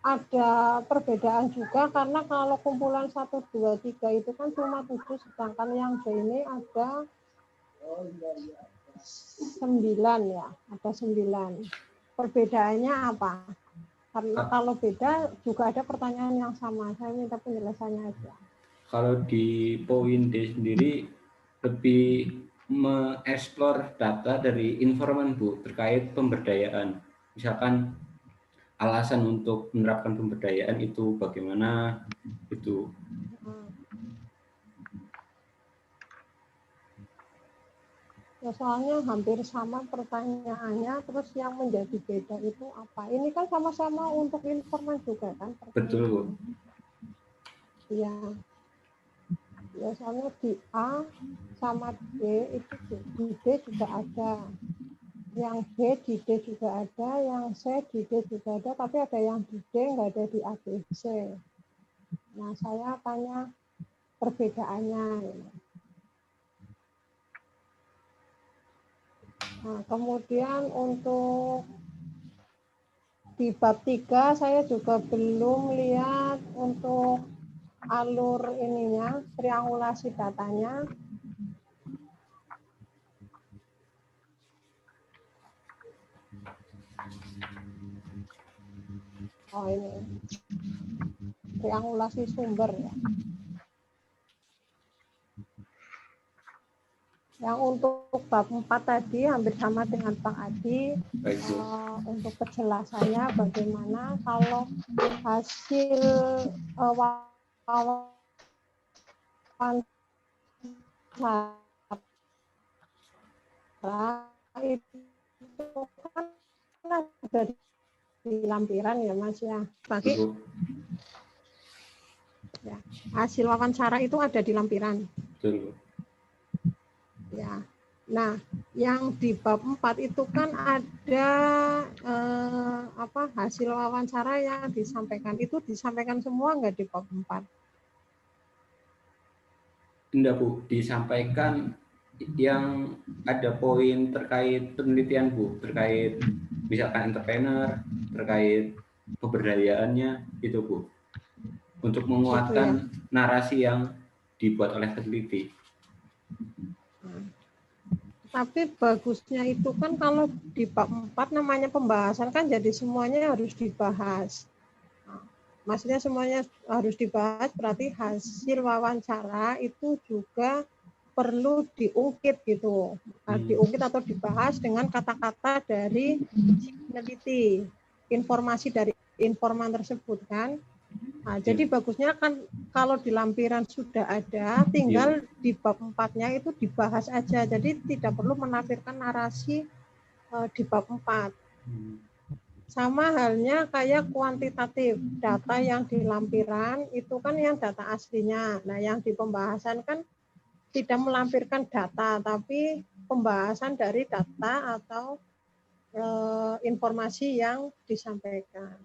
ada perbedaan juga karena kalau kumpulan 1, 2, 3 itu kan cuma 7, sedangkan yang D ini ada 9 ya, ada 9. Perbedaannya apa? Karena kalau beda juga ada pertanyaan yang sama. Saya minta penjelasannya aja. Kalau di poin D sendiri lebih mengeksplor data dari informan, Bu, terkait pemberdayaan. Misalkan alasan untuk menerapkan pemberdayaan itu bagaimana, itu. Ya, soalnya hampir sama pertanyaannya, terus yang menjadi beda itu apa? Ini kan sama-sama untuk informan juga kan? Betul, Bu. Iya. Ya, soalnya di A sama D itu di D juga ada. Yang B di D juga ada, yang C di D juga ada, tapi ada yang di D nggak ada di A, B, C. Nah, saya tanya perbedaannya. Nah, kemudian untuk di bab 3 saya juga belum lihat untuk alur ininya, triangulasi datanya. Oh, ini triangulasi sumber ya. Yang untuk bab 4 tadi hampir sama dengan Pak Adi. Untuk kejelasannya bagaimana kalau hasil wawancara itu kan ada di lampiran ya, Mas ya. Bagi ya, hasil wawancara itu ada di lampiran. Betul. Ya. Nah, yang di bab 4 itu kan ada hasil wawancara yang disampaikan. Itu disampaikan semua enggak di bab 4? Enggak, Bu, disampaikan yang ada poin terkait penelitian, Bu, terkait misalkan entrepreneur, terkait pemberdayaannya itu, Bu, untuk menguatkan narasi yang dibuat oleh peneliti. Tapi bagusnya itu kan kalau di bab 4 namanya pembahasan kan jadi semuanya harus dibahas. Maksudnya semuanya harus dibahas berarti hasil wawancara itu juga perlu diungkit gitu. Diungkit atau dibahas dengan kata-kata dari peneliti, informasi dari informan tersebut kan. Nah, jadi bagusnya kan kalau di lampiran sudah ada, tinggal di bab 4-nya itu dibahas aja. Jadi tidak perlu menafsirkan narasi di bab 4. Sama halnya kayak kuantitatif, data yang di lampiran itu kan yang data aslinya. Nah, yang di pembahasan kan tidak melampirkan data, tapi pembahasan dari data atau informasi yang disampaikan.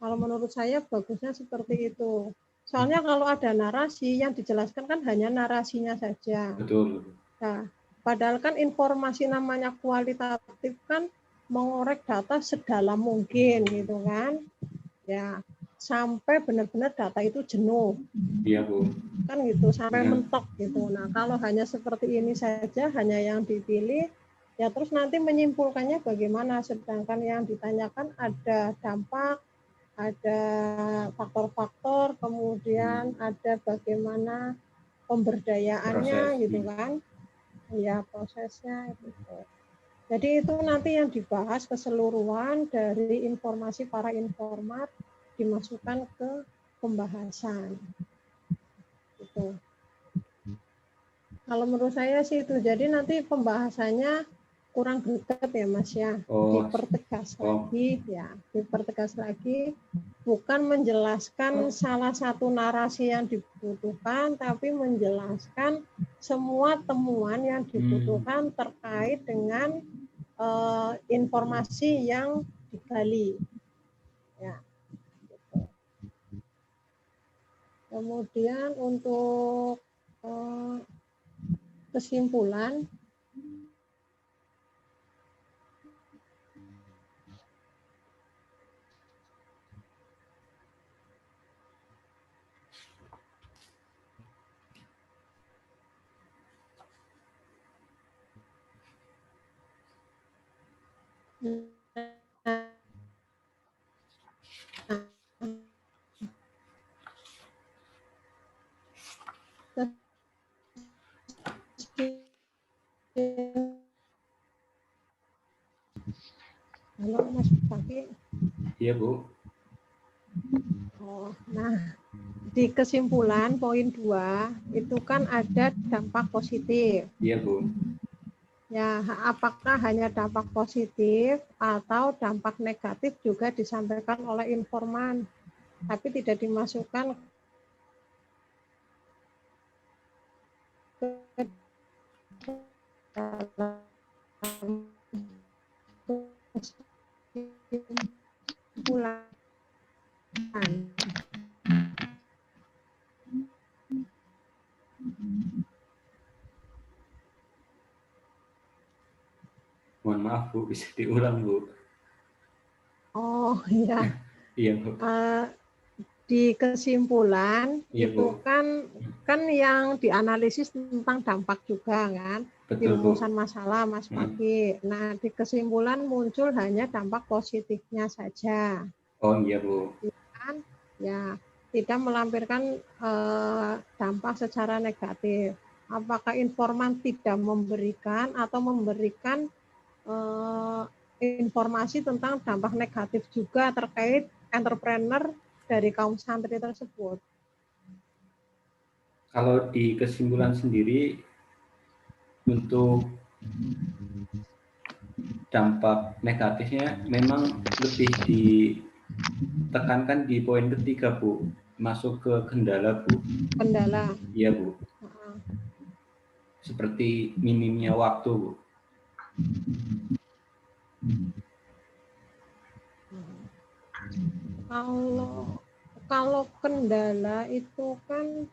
Kalau menurut saya bagusnya seperti itu. Soalnya kalau ada narasi yang dijelaskan kan hanya narasinya saja. Betul. Nah, padahal kan informasi namanya kualitatif kan mengorek data sedalam mungkin gitu kan. Ya, sampai benar-benar data itu jenuh. Iya, Bu. Kan gitu, sampai Iya. mentok gitu. Nah, kalau hanya seperti ini saja, hanya yang dipilih, ya terus nanti menyimpulkannya bagaimana, sedangkan yang ditanyakan ada dampak, ada faktor-faktor, kemudian ada bagaimana pemberdayaannya Proses. gitu kan. Ya, prosesnya gitu. Jadi itu nanti yang dibahas keseluruhan dari informasi para informat dimasukkan ke pembahasan. Gitu. Kalau menurut saya sih itu, jadi nanti pembahasannya kurang greget ya Mas ya. Dipertegas lagi ya, dipertegas lagi, bukan menjelaskan salah satu narasi yang dibutuhkan, tapi menjelaskan semua temuan yang dibutuhkan terkait dengan informasi yang digali. Ya. Kemudian untuk kesimpulan, halo Mas Paki. Iya, Bu. Oh, nah, di kesimpulan poin 2 itu kan ada dampak positif. Iya, Bu. Ya, apakah hanya dampak positif atau dampak negatif juga disampaikan oleh informan, tapi tidak dimasukkan ke dalam kesimpulan. Mohon maaf, Bu, bisa diulang, Bu. Oh iya. Iya, Bu. Di kesimpulan Iya, itu Bu. kan yang dianalisis tentang dampak juga kan. Di Betul, Bu. rumusan masalah Mas Paki. Nah, di kesimpulan muncul hanya dampak positifnya saja. Oh iya, Bu. Kan? Ya, tidak melampirkan dampak secara negatif. Apakah informan tidak memberikan atau memberikan informasi tentang dampak negatif juga terkait entrepreneur dari kaum santri tersebut? Kalau di kesimpulan sendiri, untuk dampak negatifnya memang lebih ditekankan di poin ketiga, Bu. Masuk ke kendala, Bu. Kendala. Iya, Bu. Seperti minimnya waktu, Bu. Kalau kendala itu kan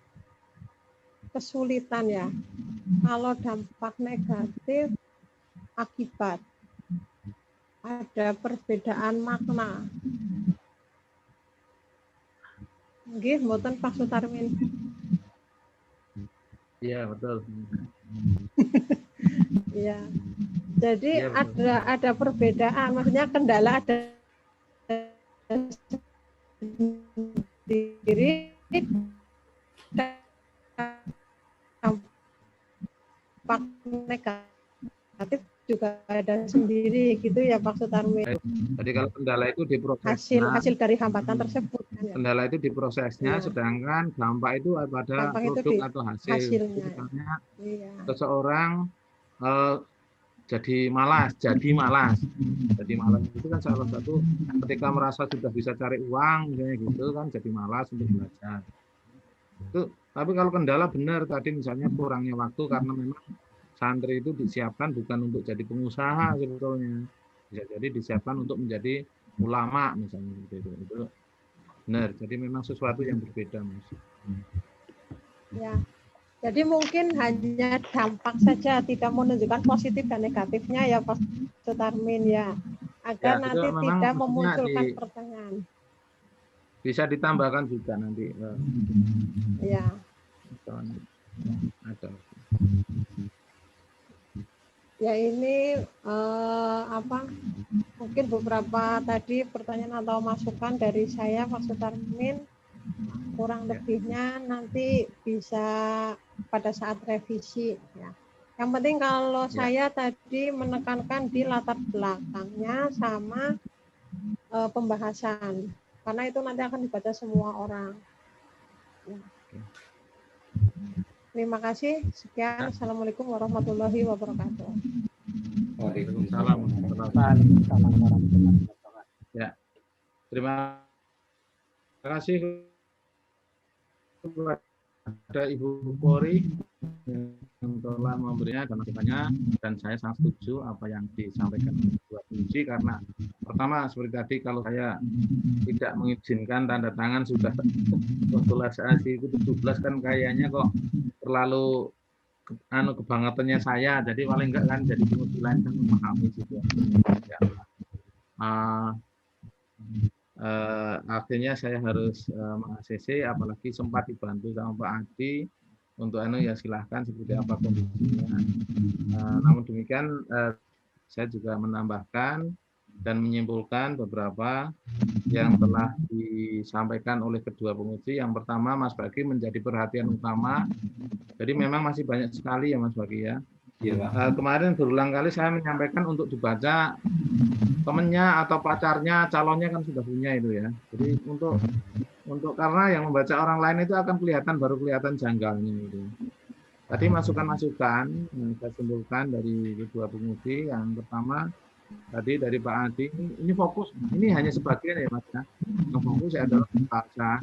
kesulitan ya. Kalau dampak negatif akibat, ada perbedaan makna. Nggih, mboten Pak Sutarmin. Iya, betul. Iya. Jadi Ya, ada perbedaan, maksudnya kendala ada sendiri, dampak negatif juga ada sendiri gitu ya Pak Sutarmin. Jadi kalau kendala itu diprosesnya, hasil dari hambatan tersebut. Kendala itu diprosesnya, Ya. sedangkan dampak itu pada Dampak produk itu atau hasil. hasilnya. Misalnya Iya. seseorang jadi malas itu kan salah satu ketika merasa sudah bisa cari uang misalnya gitu kan, jadi malas untuk belajar itu. Tapi kalau kendala benar tadi misalnya kurangnya waktu, karena memang santri itu disiapkan bukan untuk jadi pengusaha sebetulnya, bisa jadi disiapkan untuk menjadi ulama misalnya gitu. Itu benar, jadi memang sesuatu yang berbeda, Mas. Ya. Jadi mungkin hanya dampak saja, tidak menunjukkan positif dan negatifnya ya Pak Sutarmin ya, agar Ya, nanti memang tidak maksudnya memunculkan pertanyaan. Bisa ditambahkan juga nanti. Ya. Ada. Ya ini mungkin beberapa tadi pertanyaan atau masukan dari saya Pak Sutarmin, kurang lebihnya nanti bisa pada saat revisi ya. Yang penting kalau saya tadi menekankan di latar belakangnya sama pembahasan, karena itu nanti akan dibaca semua orang. Ya. Terima kasih. Sekian. Assalamualaikum warahmatullahi wabarakatuh. Waalaikumsalam. Waalaikumsalam warahmatullahi wabarakatuh. Ya. Terima kasih kepada Ibu Polri yang telah memberinya dan masukannya, dan saya sangat setuju apa yang disampaikan Ibu Polri, karena pertama seperti tadi, kalau saya tidak mengizinkan tanda tangan sudah konsultasi 17 kan kayaknya kok terlalu kebangetannya saya, jadi paling enggak kan jadi penguji lain kan memahami situasi. Akhirnya saya harus meng-ACC, apalagi sempat dibantu sama Pak Adi untuk ya silahkan seperti apa kondisinya. Namun demikian saya juga menambahkan dan menyimpulkan beberapa yang telah disampaikan oleh kedua penguji. Yang pertama, Mas Bagi menjadi perhatian utama. Jadi memang masih banyak sekali ya Mas Bagi ya. Kemarin berulang kali saya menyampaikan untuk dibaca temennya atau pacarnya, calonnya kan sudah punya itu ya. Jadi untuk karena yang membaca orang lain itu akan baru kelihatan janggalnya itu. Tadi masukan-masukan yang saya simpulkan dari kedua penguji. Yang pertama tadi dari Pak Adi, ini fokus, ini hanya sebagian ya Mas ya. Yang fokus adalah membaca,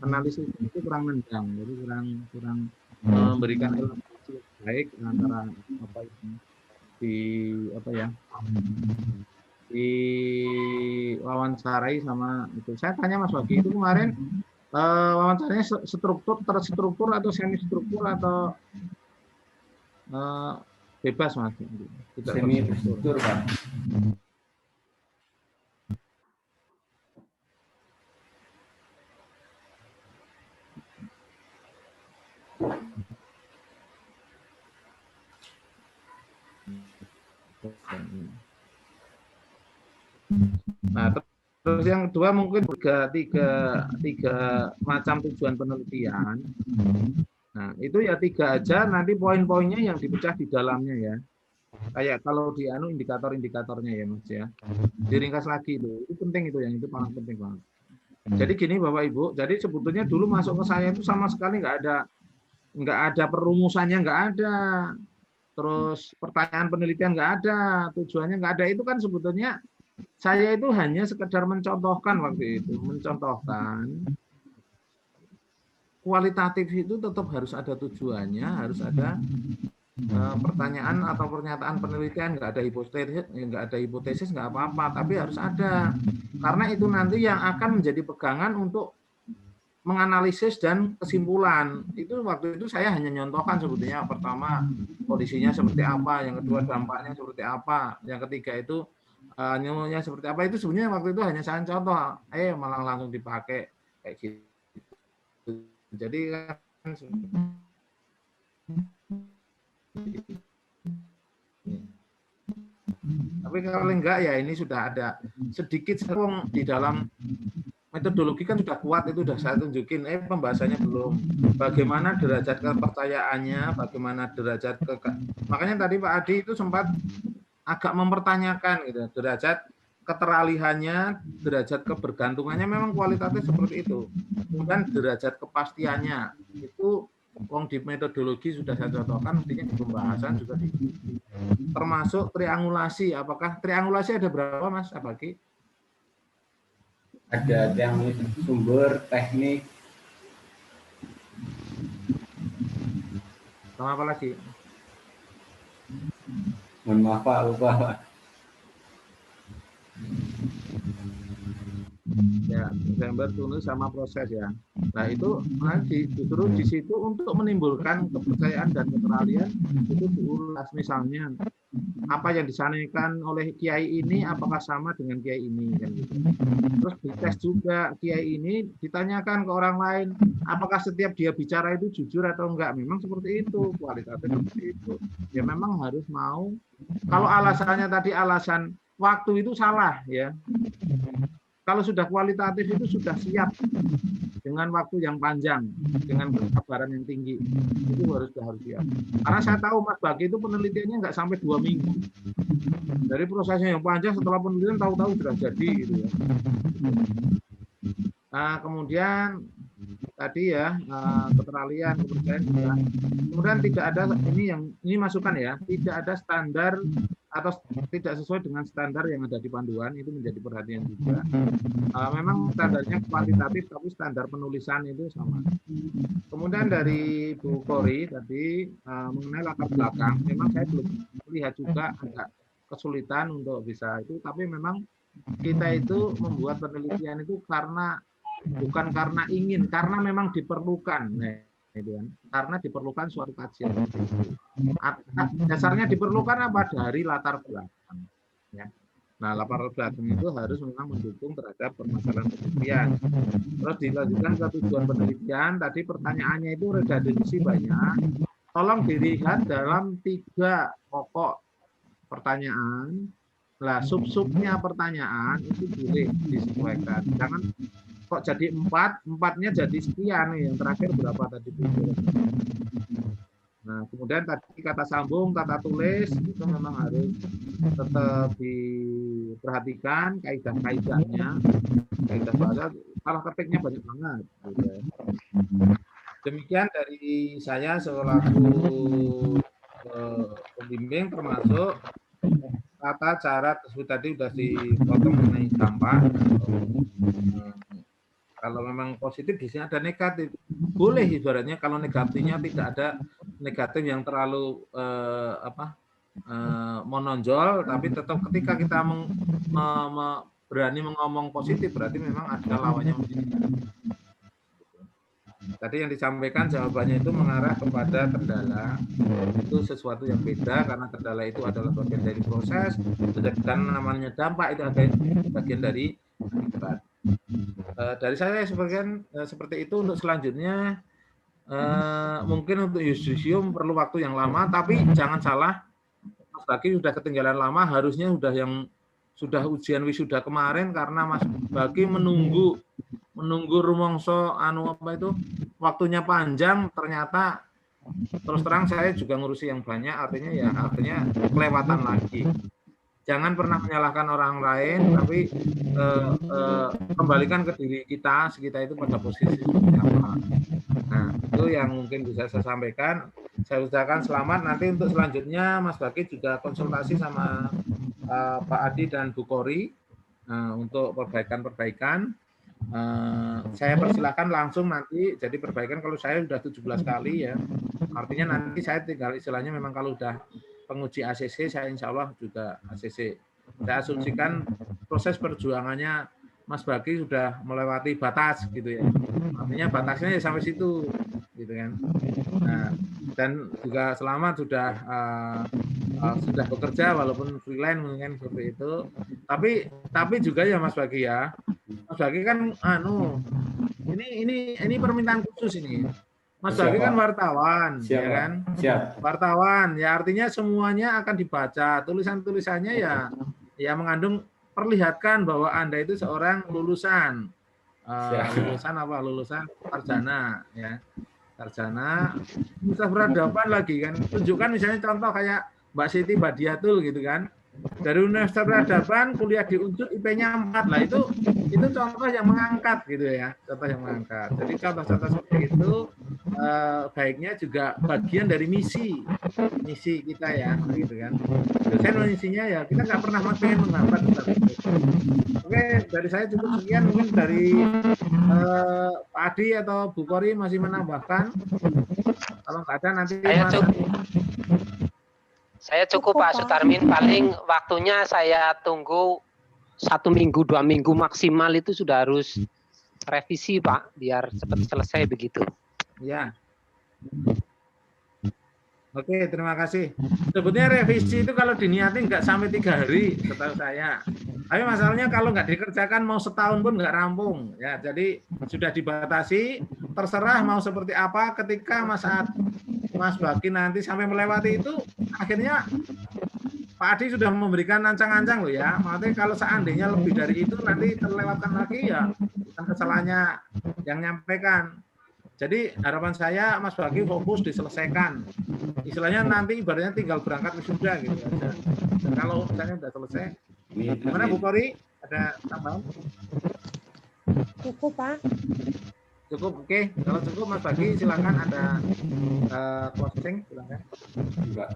analisis itu kurang nendang, jadi kurang memberikan ilustrasi baik antara di wawancarai sama itu. Saya tanya Mas Wagi itu kemarin wawancaranya terstruktur atau semi struktur atau bebas Mas? Semi struktur Pak. Nah, terus yang kedua mungkin tiga macam tujuan penelitian. Nah, itu ya 3 aja, nanti poin-poinnya yang dipecah di dalamnya ya. Kayak kalau di indikator-indikatornya ya Mas ya. Diringkas lagi itu penting itu, yang itu paling penting banget. Jadi gini Bapak Ibu, jadi sebetulnya dulu masuk ke saya itu sama sekali nggak ada perumusannya, nggak ada. Terus pertanyaan penelitian nggak ada, tujuannya nggak ada. Itu kan sebetulnya saya itu hanya sekedar mencontohkan waktu itu, mencontohkan kualitatif itu tetap harus ada tujuannya, harus ada pertanyaan atau pernyataan penelitian, nggak ada hipotesis nggak apa-apa, tapi harus ada, karena itu nanti yang akan menjadi pegangan untuk menganalisis dan kesimpulan. Itu waktu itu saya hanya nyontohkan sebetulnya, pertama kondisinya seperti apa, yang kedua dampaknya seperti apa, yang ketiga itu nilainya seperti apa. Itu sebenarnya waktu itu hanya saya contoh, malah langsung dipakai kayak gitu. Jadi kan tapi kalau enggak ya ini sudah ada sedikit serong di dalam metodologi kan sudah kuat, itu sudah saya tunjukin. Pembahasannya belum. Bagaimana derajat kepercayaannya, bagaimana derajat makanya tadi Pak Adi itu sempat agak mempertanyakan gitu, derajat keteralihannya, derajat kebergantungannya memang kualitatif seperti itu. Kemudian derajat kepastiannya itu di metodologi sudah saya contohkan, artinya di pembahasan juga termasuk triangulasi. Apakah triangulasi ada berapa Mas Abagi? Ada yang sumber, teknik, sama apa lagi? mohon maaf Pak, lupa Pak. Ya, Desember tulis sama proses ya. Nah itu nanti justru di situ untuk menimbulkan kepercayaan dan keteralian itu diulas, misalnya apa yang disampaikan oleh kiai ini apakah sama dengan kiai ini kan gitu. Terus dites juga kiai ini, ditanyakan ke orang lain apakah setiap dia bicara itu jujur atau enggak. Memang seperti itu, kualitatif seperti itu. Ya memang harus mau. Kalau alasannya tadi alasan waktu itu salah ya. Kalau sudah kualitatif itu sudah siap dengan waktu yang panjang, dengan kesabaran yang tinggi, itu harus siap. Karena saya tahu Mas Bagi itu penelitiannya nggak sampai 2 minggu. Dari prosesnya yang panjang, setelah penelitian tahu-tahu sudah jadi gitu ya. Nah, kemudian tadi ya keteralian, kepercayaan juga. Kemudian tidak ada ini masukan ya, tidak ada standar atau tidak sesuai dengan standar yang ada di panduan, itu menjadi perhatian juga. Memang standarnya kuantitatif, tapi standar penulisan itu sama. Kemudian dari Bu Kori tadi mengenai latar belakang, memang saya belum melihat juga agak kesulitan untuk bisa itu, tapi memang kita itu membuat penelitian itu bukan karena ingin, karena memang diperlukan. Karena diperlukan suatu kajian. Dasarnya diperlukan apa? Dari latar belakang. Ya. Nah, latar belakang itu harus memang mendukung terhadap permasalahan penelitian. Terus dilanjutkan ke tujuan penelitian. Tadi pertanyaannya itu redundansi banyak. Tolong dilihat dalam 3 pokok pertanyaan. Lah, sub-subnya pertanyaan itu boleh disesuaikan. Jangan kok jadi 4-nya jadi sekian nih, yang terakhir berapa tadi? Nah, kemudian tadi kata sambung, kata tulis itu memang harus tetap diperhatikan kaidah-kaidahnya, kaidah bahasa, salah ketiknya banyak banget. Demikian dari saya selaku pembimbing, termasuk tata cara tersebut tadi sudah dipotong mengenai dampak. Kalau memang positif di sini ada negatif, boleh ibaratnya kalau negatifnya tidak ada negatif yang terlalu menonjol, tapi tetap ketika kita berani mengomong positif berarti memang ada lawannya positif. Tadi yang disampaikan jawabannya itu mengarah kepada kendala, itu sesuatu yang beda karena kendala itu adalah bagian dari proses, dan namanya dampak itu ada bagian dari akibat. Dari saya seperti itu. Untuk selanjutnya mungkin untuk yudisium perlu waktu yang lama, tapi jangan salah, Mas Bagi sudah ketinggalan lama, harusnya sudah ujian wisuda kemarin karena Mas Bagi menunggu rumongso waktunya panjang, ternyata terus terang saya juga ngurusi yang banyak, artinya kelewatan lagi. Jangan pernah menyalahkan orang lain, tapi kembalikan ke diri kita itu pada posisi seperti apa. Nah, itu yang mungkin bisa saya sampaikan. Saya ucapkan selamat. Nanti untuk selanjutnya Mas Bagi juga konsultasi sama Pak Adi dan Bu Kori untuk perbaikan. Saya persilakan langsung nanti. Jadi perbaikan kalau saya sudah 17 kali ya. Artinya nanti saya tinggal istilahnya memang kalau sudah penguji ACC, saya insya Allah juga ACC. Saya asumsikan proses perjuangannya Mas Bagi sudah melewati batas gitu ya. Artinya batasnya ya sampai situ gitu kan. Nah, dan juga selamat sudah bekerja walaupun freelance mungkin seperti itu. Tapi juga ya Mas Bagi ya. Mas Bagi kan ini permintaan khusus ini. Mas Bagi kan wartawan, ya kan? Siap. Wartawan, ya artinya semuanya akan dibaca. Tulisan-tulisannya ya mengandung perlihatkan bahwa Anda itu seorang lulusan sarjana, ya. Sarjana, bisa berhadapan lagi kan. Tunjukkan misalnya contoh kayak Mbak Siti Badiatul gitu kan. Dari Universitas Peradaban kuliah di Unsur IP-nya 4 lah, itu contoh yang mengangkat gitu ya, contoh yang mengangkat. Jadi contoh-contoh seperti itu baiknya juga bagian dari misi kita ya gitu kan. Dosen misinya ya kita nggak pernah pengen menghambat. Oke, dari saya cukup sekian. Mungkin dari Pak Adi atau Bu Kori masih menambahkan. Kalau nggak ada nanti Saya cukup Pak Sutarmin, paling waktunya saya tunggu 1 minggu, 2 minggu maksimal itu sudah harus revisi Pak, biar cepat selesai begitu. Ya. Oke, terima kasih. Sebetulnya revisi itu kalau diniatin nggak sampai 3 hari, setahu saya. Tapi masalahnya kalau nggak dikerjakan mau setahun pun nggak rampung. Ya, jadi sudah dibatasi, terserah mau seperti apa. Ketika Mas Baki nanti sampai melewati itu, akhirnya Pak Adi sudah memberikan ancang-ancang loh ya. Maksudnya kalau seandainya lebih dari itu nanti terlewatkan lagi ya, bukan kesalahannya yang nyampaikan. Jadi harapan saya Mas Baki fokus diselesaikan. Istilahnya nanti ibaratnya tinggal berangkat wisuda gitu aja. Kalau misalnya sudah selesai, gimana Bu Kori? Ada tambahan? Cukup, Pak. Cukup, oke. Kalau cukup Mas Baki silakan ada closing, silakan. Mbak.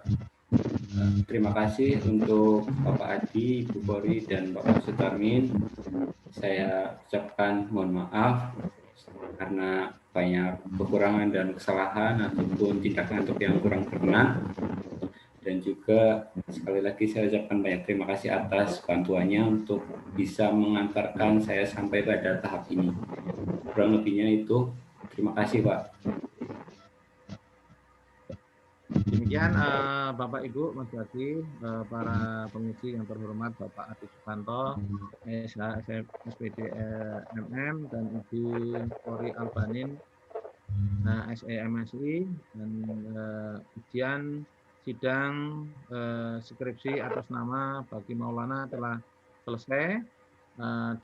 Terima kasih untuk Bapak Adi, Bu Kori, dan Bapak Sutarmin. Saya ucapkan mohon maaf karena banyak kekurangan dan kesalahan ataupun tindakan yang kurang berkenan. Dan juga sekali lagi saya ucapkan banyak terima kasih atas bantuannya untuk bisa mengantarkan saya sampai pada tahap ini. Kurang lebihnya itu. Terima kasih, Pak. Demikian Bapak Ibu, Mas Baki, para pengisi yang terhormat Bapak Adi Sukanto, SPD MM, dan Ibu Kori Albanin, SEMSI, dan ujian sidang skripsi atas nama Baki Maulana telah selesai,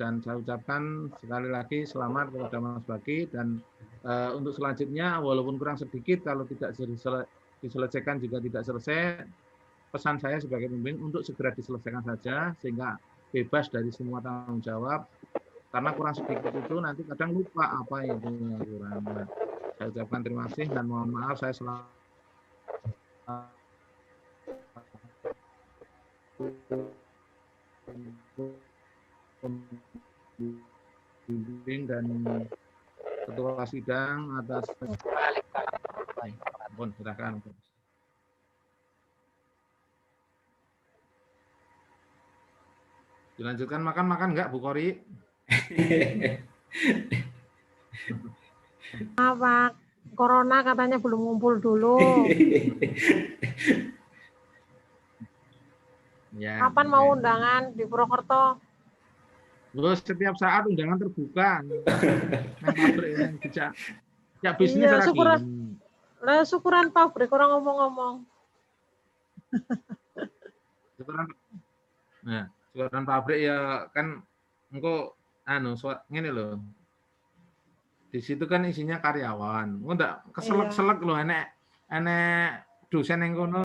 dan saya ucapkan sekali lagi selamat kepada Mas Baki, dan untuk selanjutnya walaupun kurang sedikit kalau tidak diselesaikan juga tidak selesai, pesan saya sebagai pembimbing untuk segera diselesaikan saja sehingga bebas dari semua tanggung jawab, karena kurang sedikit itu nanti kadang lupa apa itu yang kurang. Saya ucapkan terima kasih dan mohon maaf saya selalu pembimbing dan ketua sidang atas silakan. Dilanjutkan makan nggak Bu Kori? Pak, Corona katanya belum ngumpul dulu. Ya, Kapan mau undangan di Purwokerto? Terus setiap saat undangan terbuka. Pabrik yang bisa bisnis Iya, lagi. syukuran pabrik orang ngomong-ngomong. Syukuran pabrik ya kan engko ngene loh. Di situ kan isinya karyawan. Enggak keselek-selek loh enek dosen yang kono